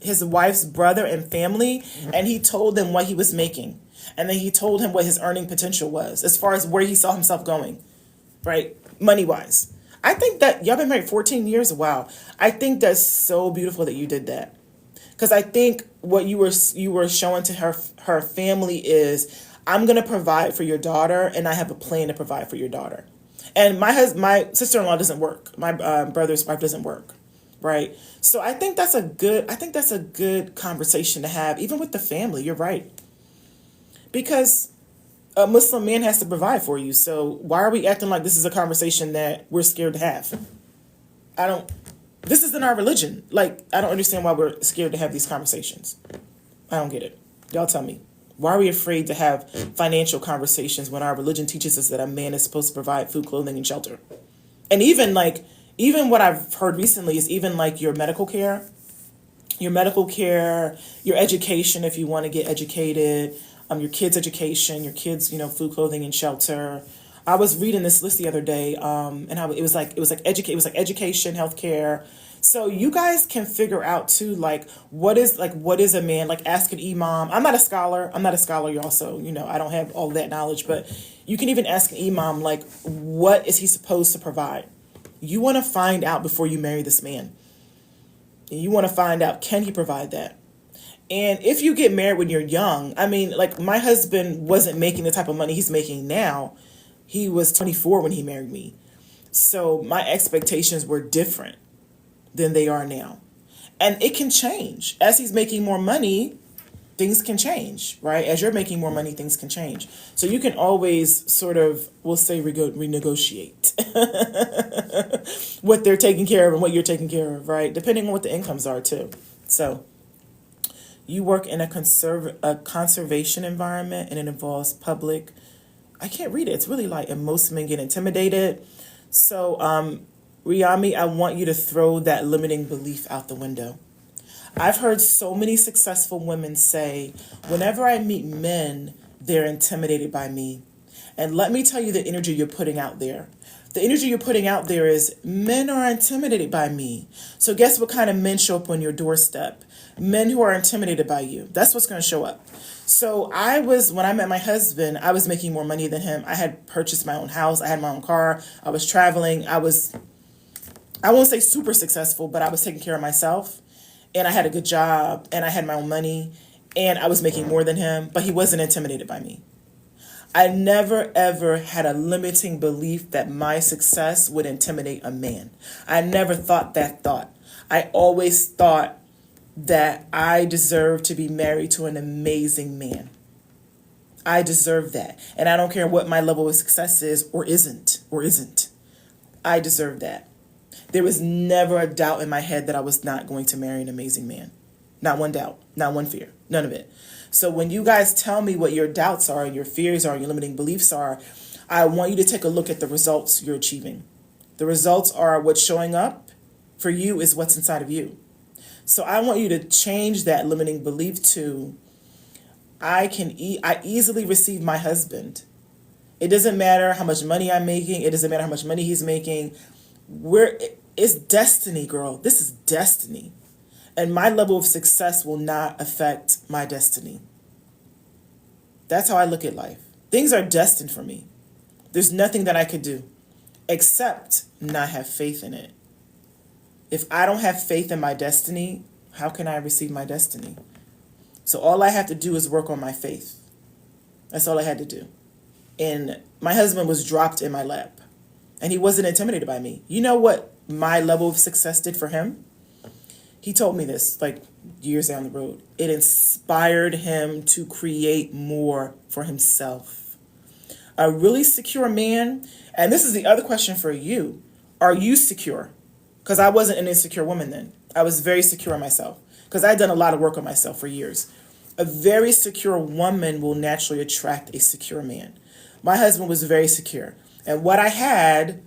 Speaker 1: his wife's brother and family, and he told them what he was making. And then he told him what his earning potential was as far as where he saw himself going, right? Money-wise. I think that y'all been married 14 years. Wow. I think that's so beautiful that you did that. Because I think what you were showing to her family is, I'm going to provide for your daughter and I have a plan to provide for your daughter. And my sister-in-law doesn't work. My brother's wife doesn't work. Right. So I think that's a good conversation to have, even with the family. You're right. Because A Muslim man has to provide for you. So why are we acting like this is a conversation that we're scared to have? I don't. This isn't our religion. Like, I don't understand why we're scared to have these conversations. I don't get it. Y'all tell me. Why are we afraid to have financial conversations when our religion teaches us that a man is supposed to provide food, clothing, and shelter? And even what I've heard recently is even like your education, if you want to get educated, your kids' education, your kids, food, clothing, and shelter. I was reading this list the other day, and how it was like education, healthcare. So you guys can figure out too, like what is a man, like ask an imam. I'm not a scholar, y'all. So I don't have all that knowledge, but you can even ask an imam, like, what is he supposed to provide? You want to find out before you marry this man. You want to find out, can he provide that? And if you get married when you're young, I mean, like my husband wasn't making the type of money he's making now. He was 24 when he married me. So my expectations were different than they are now. And it can change. As he's making more money, things can change, right? As you're making more money, things can change. So you can always sort of, we'll say, renegotiate what they're taking care of and what you're taking care of, right? Depending on what the incomes are too. So you work in a conservation environment, and it involves public. I can't read it. It's really light, and most men get intimidated. So, Riyami, I want you to throw that limiting belief out the window. I've heard so many successful women say, whenever I meet men, they're intimidated by me. And let me tell you the energy you're putting out there. The energy you're putting out there is, men are intimidated by me. So guess what kind of men show up on your doorstep? Men who are intimidated by you. That's what's going to show up. So when I met my husband, I was making more money than him. I had purchased my own house. I had my own car. I was traveling. I won't say super successful, but I was taking care of myself. And I had a good job, and I had my own money, and I was making more than him, but he wasn't intimidated by me. I never, ever had a limiting belief that my success would intimidate a man. I never thought that thought. I always thought that I deserve to be married to an amazing man. I deserve that. And I don't care what my level of success is or isn't. I deserve that. There was never a doubt in my head that I was not going to marry an amazing man. Not one doubt, not one fear, none of it. So when you guys tell me what your doubts are, your fears are, your limiting beliefs are, I want you to take a look at the results you're achieving. The results are what's showing up for you is what's inside of you. So I want you to change that limiting belief to, I easily receive my husband. It doesn't matter how much money I'm making. It doesn't matter how much money he's making. It's destiny, girl. This is destiny. And my level of success will not affect my destiny. That's how I look at life. Things are destined for me. There's nothing that I could do except not have faith in it. If I don't have faith in my destiny, how can I receive my destiny? So all I have to do is work on my faith. That's all I had to do. And my husband was dropped in my lap. And he wasn't intimidated by me. You know what my level of success did for him? He told me this like years down the road. It inspired him to create more for himself. A really secure man, and this is the other question for you. Are you secure? Because I wasn't an insecure woman then. I was very secure in myself because I'd done a lot of work on myself for years. A very secure woman will naturally attract a secure man. My husband was very secure. And what I had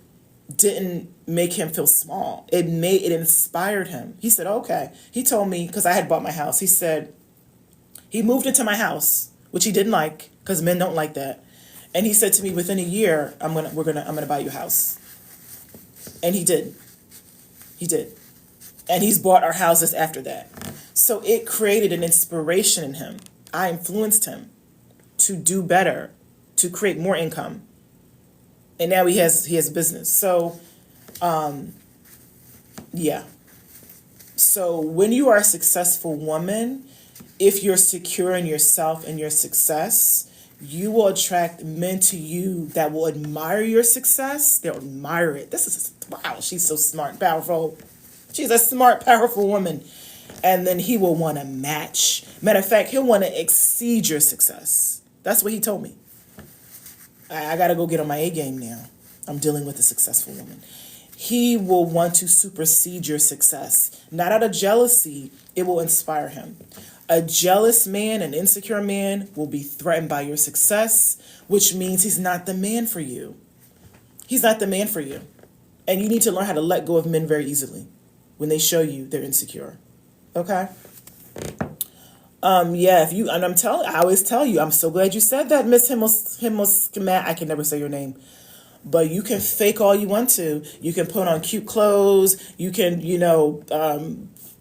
Speaker 1: didn't make him feel small. It inspired him. He said, okay. He told me, because I had bought my house, he said, he moved into my house, which he didn't like, because men don't like that. And he said to me, within a year, I'm gonna buy you a house. And he did. He did. And he's bought our houses after that. So it created an inspiration in him. I influenced him to do better, to create more income. And now he has business. So, yeah. So when you are a successful woman, if you're secure in yourself and your success, you will attract men to you that will admire your success. They'll admire it. Wow, she's so smart and powerful. She's a smart, powerful woman. And then he will want to match. Matter of fact, he'll want to exceed your success. That's what he told me. I got to go get on my A game now. I'm dealing with a successful woman. He will want to supersede your success. Not out of jealousy, it will inspire him. A jealous man, an insecure man, will be threatened by your success, which means he's not the man for you. He's not the man for you. And you need to learn how to let go of men very easily when they show you they're insecure. Okay? Yeah, if you, and I always tell you, I'm so glad you said that, Miss Himmelskemat. I can never say your name. But you can fake all you want to. You can put on cute clothes. You can,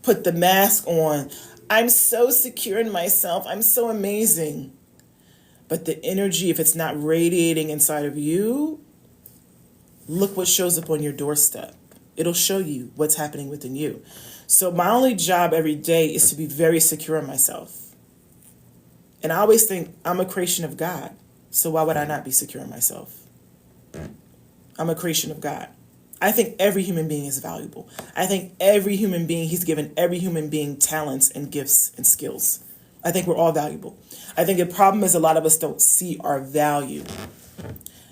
Speaker 1: put the mask on. I'm so secure in myself. I'm so amazing. But the energy, if it's not radiating inside of you, look what shows up on your doorstep. It'll show you what's happening within you. So my only job every day is to be very secure in myself. And I always think I'm a creation of God. So why would I not be secure in myself? I'm a creation of God. I think every human being is valuable. I think every human being, he's given every human being talents and gifts and skills. I think we're all valuable. I think the problem is a lot of us don't see our value.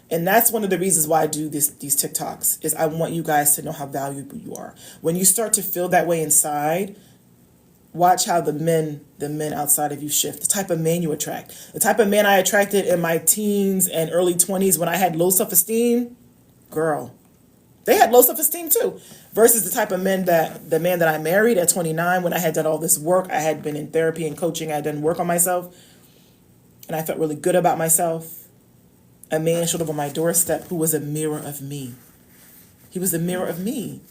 Speaker 1: And that's one of the reasons why I do these TikToks, is I want you guys to know how valuable you are. When you start to feel that way inside, watch how the men outside of you shift. The type of man you attract. The type of man I attracted in my teens and early 20s when I had low self-esteem, girl, they had low self-esteem too. Versus the type of the man that I married at 29 when I had done all this work. I had been in therapy and coaching. I had done work on myself. And I felt really good about myself. A man showed up on my doorstep who was a mirror of me. He was a mirror of me.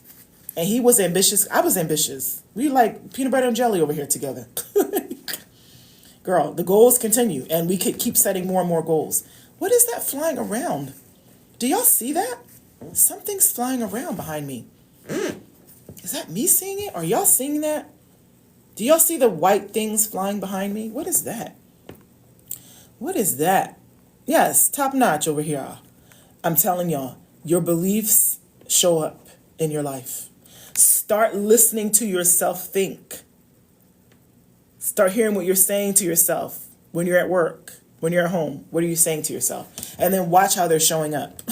Speaker 1: And he was ambitious. I was ambitious. We like peanut butter and jelly over here together. Girl, the goals continue. And we could keep setting more and more goals. What is that flying around? Do y'all see that? Something's flying around behind me. Is that me seeing it? Are y'all seeing that? Do y'all see the white things flying behind me? What is that? What is that? Yes, top notch over here. I'm telling y'all, your beliefs show up in your life. Start listening to yourself think. Start hearing what you're saying to yourself when you're at work, when you're at home. What are you saying to yourself? And then watch how they're showing up.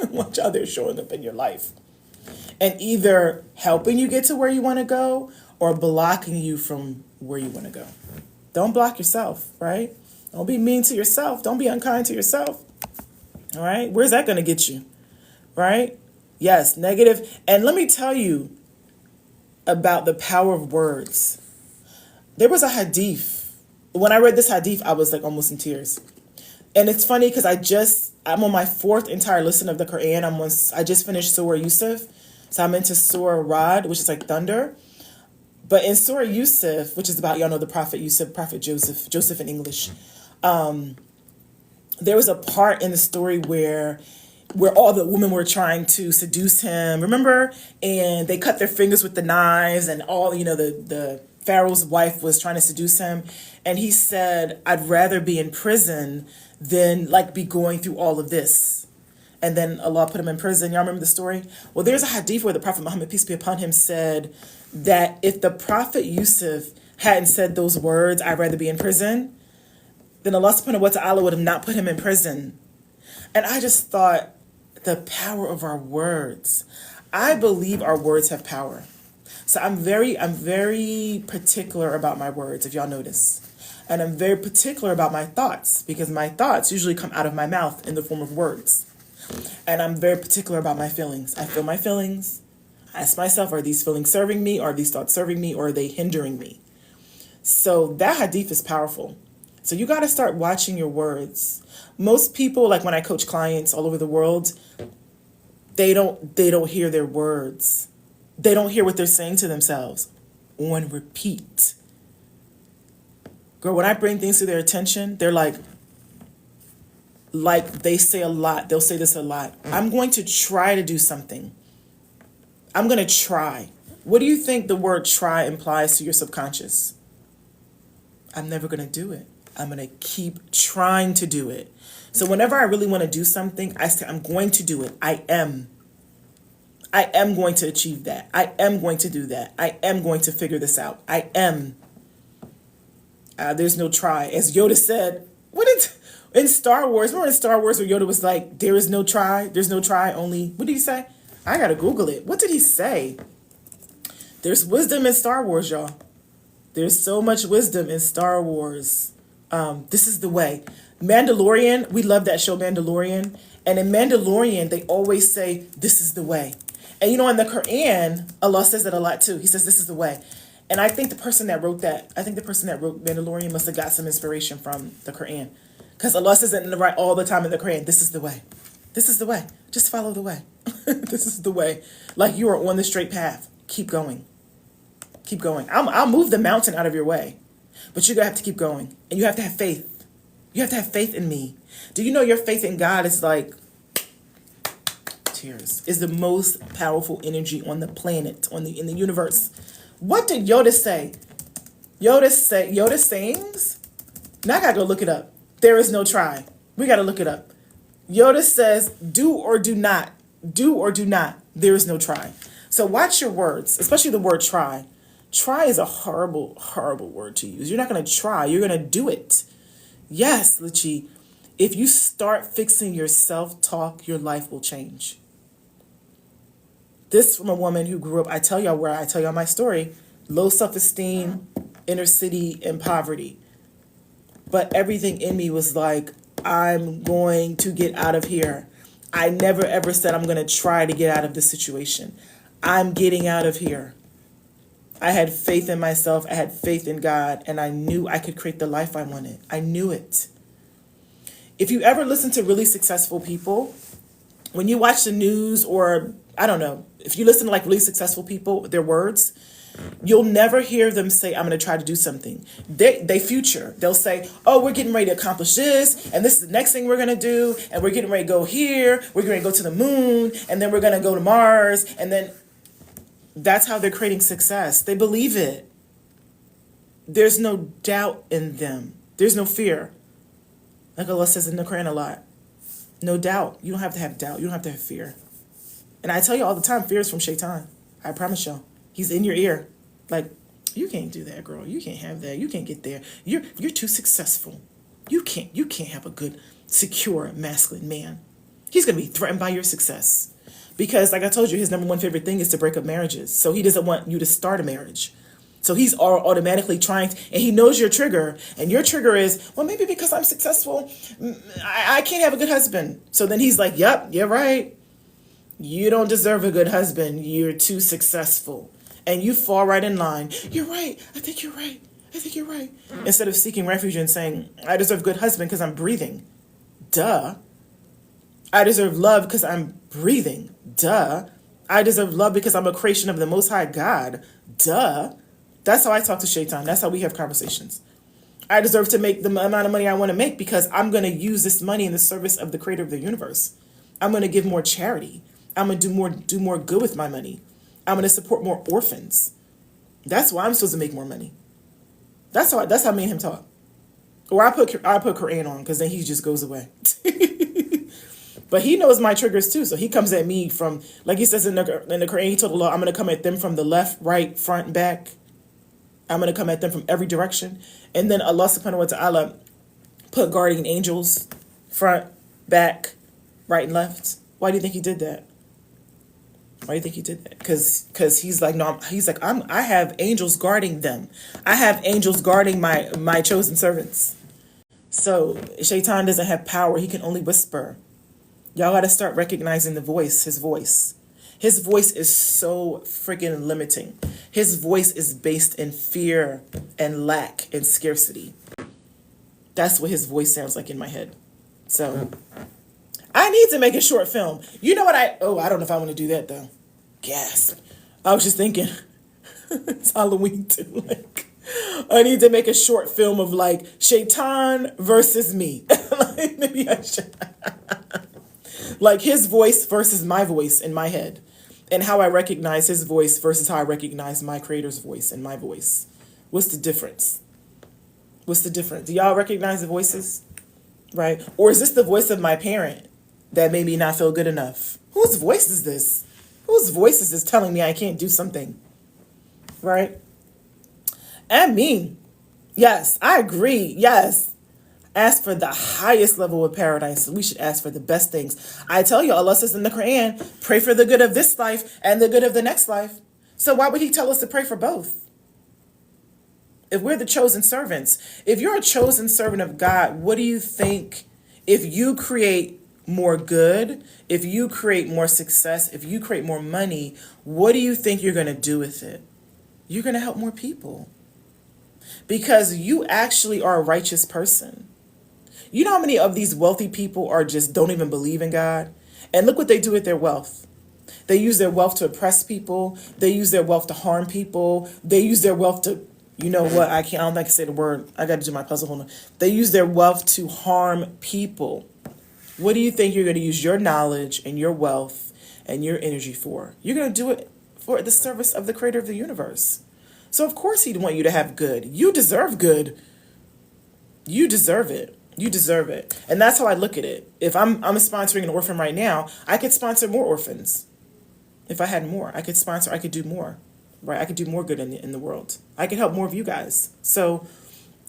Speaker 1: Watch how they're showing up in your life. And either helping you get to where you want to go or blocking you from where you want to go. Don't block yourself, right? Don't be mean to yourself. Don't be unkind to yourself. All right? Where's that going to get you? Right? Yes, negative. And let me tell you about the power of words. There was a hadith. When I read this hadith, I was like almost in tears. And it's funny because I'm on my fourth entire listen of the Quran. I just finished Surah Yusuf. So I'm into Surah Rad, which is like thunder. But in Surah Yusuf, which is about, y'all know the Prophet Yusuf, Prophet Joseph in English. There was a part in the story where all the women were trying to seduce him, remember? And they cut their fingers with the knives and all, the Pharaoh's wife was trying to seduce him. And he said, I'd rather be in prison than be going through all of this. And then Allah put him in prison. Y'all remember the story? Well, there's a hadith where the Prophet Muhammad, peace be upon him, said that if the Prophet Yusuf hadn't said those words, I'd rather be in prison, then Allah subhanahu wa ta'ala would have not put him in prison. And I just thought, the power of our words. I believe our words have power. So I'm very particular about my words, if y'all notice. And I'm very particular about my thoughts, because my thoughts usually come out of my mouth in the form of words. And I'm very particular about my feelings. I feel my feelings. I ask myself, are these feelings serving me? Are these thoughts serving me? Or are they hindering me? So that hadith is powerful. So you got to start watching your words. Most people, like when I coach clients all over the world, they don't hear their words. They don't hear what they're saying to themselves on repeat. Girl, when I bring things to their attention, they're like they say a lot. They'll say this a lot. I'm going to try to do something. I'm going to try. What do you think the word try implies to your subconscious? I'm never going to do it. I'm going to keep trying to do it. So whenever I really want to do something, I say, I'm going to do it. I am going to achieve that. I am going to do that. I am going to figure this out. I am. There's no try. As Yoda said, In Star Wars, remember in Star Wars where Yoda was like, there is no try, there's no try, only, what did he say? I gotta Google it. What did he say? There's wisdom in Star Wars, y'all. There's so much wisdom in Star Wars. This is the way. Mandalorian, we love that show, Mandalorian. And in Mandalorian, they always say, this is the way. And you know, in the Quran, Allah says that a lot too. He says, this is the way. And I think the person that wrote Mandalorian must have got some inspiration from the Quran. Because Allah says it in the right all the time in the Quran, this is the way. This is the way. Just follow the way. This is the way. Like you are on the straight path. Keep going. Keep going. I'll move the mountain out of your way. But you're going to have to keep going. And you have to have faith. You have to have faith in me. Do you know your faith in God is like tears? Is the most powerful energy on the planet, in the universe. What did Yoda say? Yoda sayings? Now I got to go look it up. There is no try. We got to look it up. Yoda says, do or do not. Do or do not. There is no try. So watch your words, especially the word try. Try is a horrible, horrible word to use. You're not going to try. You're going to do it. Yes, Lichi. If you start fixing your self-talk, your life will change. This from a woman who grew up, I tell y'all my story, low self-esteem, inner city, and poverty. But everything in me was like, I'm going to get out of here. I never ever said I'm going to try to get out of this situation. I'm getting out of here. I had faith in myself. I had faith in God, and I knew I could create the life I wanted. I knew it. If you ever listen to really successful people, when you watch the news or, I don't know, if you listen to like really successful people, their words, you'll never hear them say, I'm going to try to do something. They future. They'll say, oh, we're getting ready to accomplish this, and this is the next thing we're going to do, and we're getting ready to go here, we're going to go to the moon, and then we're going to go to Mars, and then that's how they're creating success. They believe it. There's no doubt in them. There's no fear. Like Allah says in the Quran a lot. No doubt. You don't have to have doubt. You don't have to have fear. And I tell you all the time, fear is from Shaitan. I promise y'all. He's in your ear. Like, you can't do that, girl. You can't have that. You can't get there. You're too successful. You can't have a good, secure, masculine man. He's going to be threatened by your success. Because, like I told you, his number one favorite thing is to break up marriages. So he doesn't want you to start a marriage. So he's automatically trying, and he knows your trigger. And your trigger is, well, maybe because I'm successful, I can't have a good husband. So then he's like, yep, you're right. You don't deserve a good husband. You're too successful. And you fall right in line. You're right. I think you're right. I think you're right. Instead of seeking refuge and saying, I deserve a good husband because I'm breathing. Duh. I deserve love because I'm breathing. Duh. I deserve love because I'm a creation of the Most High God. Duh. That's how I talk to Shaitan. That's how we have conversations. I deserve to make the amount of money I want to make because I'm going to use this money in the service of the creator of the universe. I'm going to give more charity. I'm going to do more good with my money. I'm going to support more orphans. That's why I'm supposed to make more money. That's how me and him talk. Or I put Quran on because then he just goes away. But he knows my triggers too. So he comes at me from, like he says in the Quran, he told Allah, I'm going to come at them from the left, right, front, back. I'm going to come at them from every direction. And then Allah subhanahu wa ta'ala put guardian angels front, back, right, and left. Why do you think he did that? Why do you think he did that? Because he's like, no, I have angels guarding them. I have angels guarding my chosen servants. So Shaitan doesn't have power. He can only whisper. Y'all got to start recognizing the voice, his voice. His voice is so freaking limiting. His voice is based in fear and lack and scarcity. That's what his voice sounds like in my head. So I need to make a short film. You know what I don't know if I want to do that though. Gasp. I was just thinking, it's Halloween too. Like, I need to make a short film of like Shaitan versus me. Like, maybe I should. Like his voice versus my voice in my head. And how I recognize his voice versus how I recognize my creator's voice and my voice. What's the difference? What's the difference? Do y'all recognize the voices? Right? Or is this the voice of my parent that made me not feel good enough? Whose voice is this? Whose voice is this telling me I can't do something? Right? And me. Yes, I agree. Yes. Ask for the highest level of paradise. We should ask for the best things. I tell you, Allah says in the Quran, pray for the good of this life and the good of the next life. So why would he tell us to pray for both? If we're the chosen servants, if you're a chosen servant of God, what do you think if you create more good, if you create more success, if you create more money, what do you think you're going to do with it? You're going to help more people because you actually are a righteous person. You know how many of these wealthy people are just don't even believe in God? And look what they do with their wealth. They use their wealth to oppress people. They use their wealth to harm people. They use their wealth to, you know what, I don't like to say the word. I got to do my puzzle. Hold on. They use their wealth to harm people. What do you think you're going to use your knowledge and your wealth and your energy for? You're going to do it for the service of the creator of the universe. So of course he'd want you to have good. You deserve good. You deserve it. You deserve it. And that's how I look at it. If I'm sponsoring an orphan right now, I could sponsor more orphans. If I had more, I could do more, right? I could do more good in the world. I could help more of you guys. So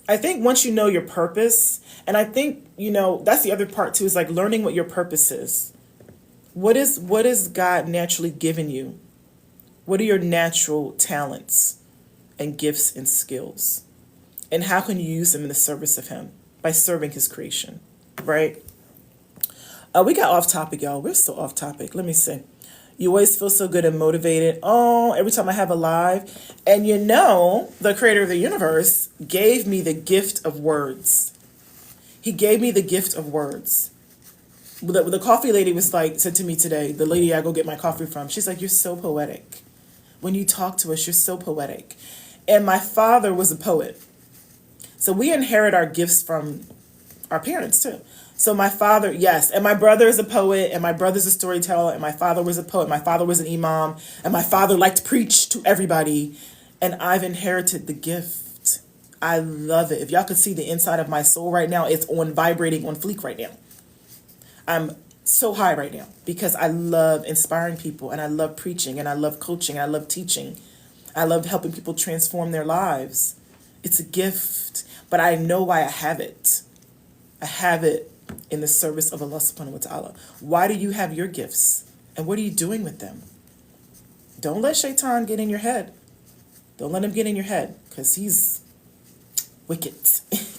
Speaker 1: I think once you know your purpose, and I think, that's the other part too, is like learning what your purpose is. What is God naturally given you? What are your natural talents and gifts and skills? And how can you use them in the service of him? By serving his creation, right? We got off topic, y'all. We're still off topic. Let me see. You always feel so good and motivated. Oh, every time I have a live. And the creator of the universe gave me the gift of words. He gave me the gift of words. The coffee lady said to me today, the lady I go get my coffee from, she's like, you're so poetic. When you talk to us, you're so poetic. And my father was a poet. So we inherit our gifts from our parents too. So my father, yes, and my brother is a poet, and my brother's a storyteller, and my father was a poet, my father was an imam, and my father liked to preach to everybody, and I've inherited the gift. I love it. If y'all could see the inside of my soul right now, it's on vibrating on fleek right now. I'm so high right now because I love inspiring people, and I love preaching, and I love coaching, and I love teaching. I love helping people transform their lives. It's a gift, but I know why I have it. I have it in the service of Allah subhanahu wa ta'ala. Why do you have your gifts? And what are you doing with them? Don't let Shaitan get in your head. Don't let him get in your head because he's wicked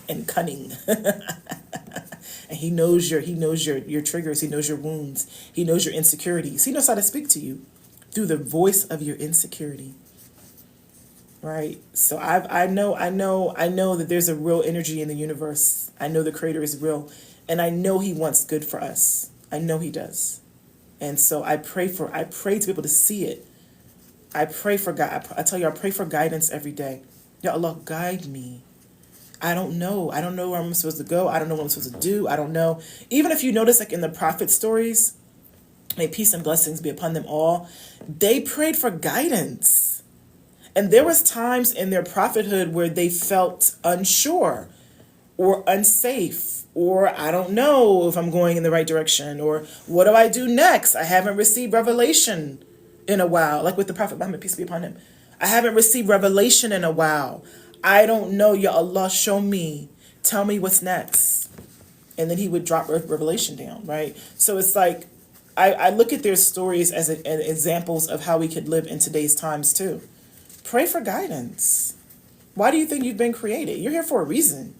Speaker 1: and cunning. And he knows your triggers. He knows your wounds. He knows your insecurities. He knows how to speak to you through the voice of your insecurity. Right. So I know that there's a real energy in the universe. I know the creator is real, and I know he wants good for us. I know he does. And so I pray to be able to see it. I pray for God. I tell you, I pray for guidance every day. Ya Allah, guide me. I don't know. I don't know where I'm supposed to go. I don't know what I'm supposed to do. I don't know. Even if you notice, like in the prophet stories, may peace and blessings be upon them all, they prayed for guidance. And there was times in their prophethood where they felt unsure or unsafe, or I don't know if I'm going in the right direction, or what do I do next? I haven't received revelation in a while, like with the Prophet Muhammad, peace be upon him. I haven't received revelation in a while. I don't know, Ya Allah, show me. Tell me what's next. And then he would drop revelation down, right? So it's like, I look at their stories as examples of how we could live in today's times too. Pray for guidance. Why do you think you've been created? You're here for a reason.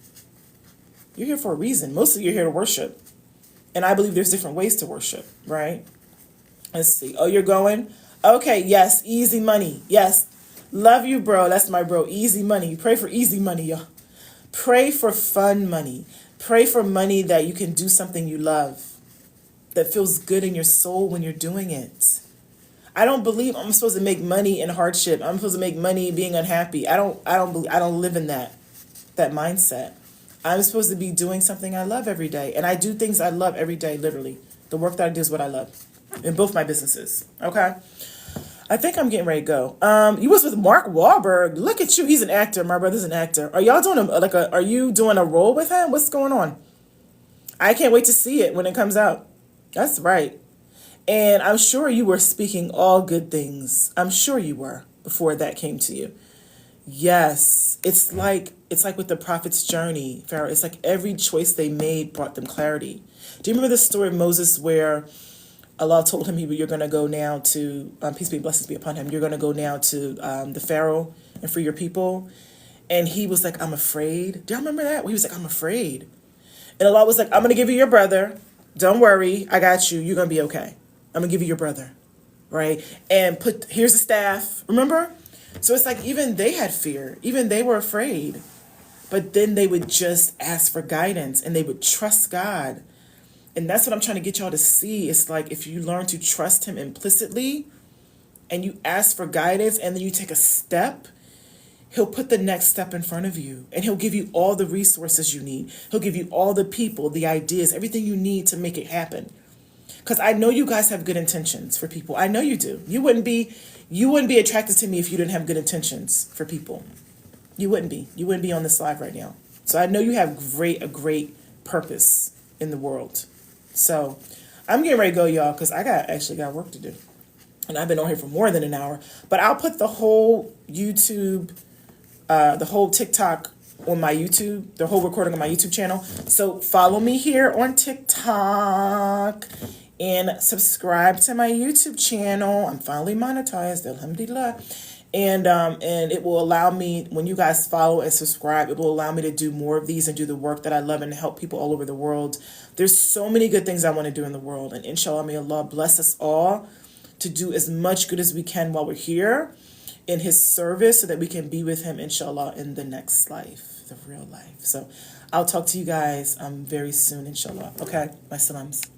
Speaker 1: You're here for a reason. Mostly you're here to worship. And I believe there's different ways to worship, right? Let's see. Oh, you're going? Okay, yes, easy money. Yes. Love you, bro. That's my bro. Easy money. Pray for easy money, y'all. Pray for fun money. Pray for money that you can do something you love, that feels good in your soul when you're doing it. I don't believe I'm supposed to make money in hardship. I'm supposed to make money being unhappy. I don't live in that mindset. I'm supposed to be doing something I love every day. And I do things I love every day, literally. The work that I do is what I love in both my businesses. Okay? I think I'm getting ready to go. You was with Mark Wahlberg. Look at you. He's an actor. My brother's an actor. Are y'all doing are you doing a role with him? What's going on? I can't wait to see it when it comes out. That's right. And I'm sure you were speaking all good things. I'm sure you were before that came to you. Yes, it's like with the prophet's journey, Pharaoh. It's like every choice they made brought them clarity. Do you remember the story of Moses where Allah told him, you're going to go now to, peace be and blessings be upon him, you're going to go now to the Pharaoh and free your people? And he was like, I'm afraid. Do you remember that? He was like, I'm afraid. And Allah was like, I'm going to give you your brother. Don't worry. I got you. You're going to be okay. I'm going to give you your brother. Right? And here's the staff. Remember? So it's like even they had fear. Even they were afraid. But then they would just ask for guidance and they would trust God. And that's what I'm trying to get y'all to see. It's like if you learn to trust him implicitly and you ask for guidance and then you take a step, he'll put the next step in front of you and he'll give you all the resources you need. He'll give you all the people, the ideas, everything you need to make it happen. Because I know you guys have good intentions for people. I know you do. You wouldn't be attracted to me if you didn't have good intentions for people. You wouldn't be. You wouldn't be on this live right now. So I know you have a great purpose in the world. So I'm getting ready to go, y'all, because actually got work to do. And I've been on here for more than an hour. But I'll put the whole YouTube, the whole TikTok on my YouTube, the whole recording on my YouTube channel. So follow me here on TikTok and subscribe to my YouTube channel. I'm finally monetized, alhamdulillah. And it will allow me, when you guys follow and subscribe, it will allow me to do more of these and do the work that I love and help people all over the world. There's so many good things I want to do in the world. And inshallah, may Allah bless us all to do as much good as we can while we're here in his service so that we can be with him, inshallah, in the next life, the real life. So I'll talk to you guys very soon, inshallah. Okay, my salams.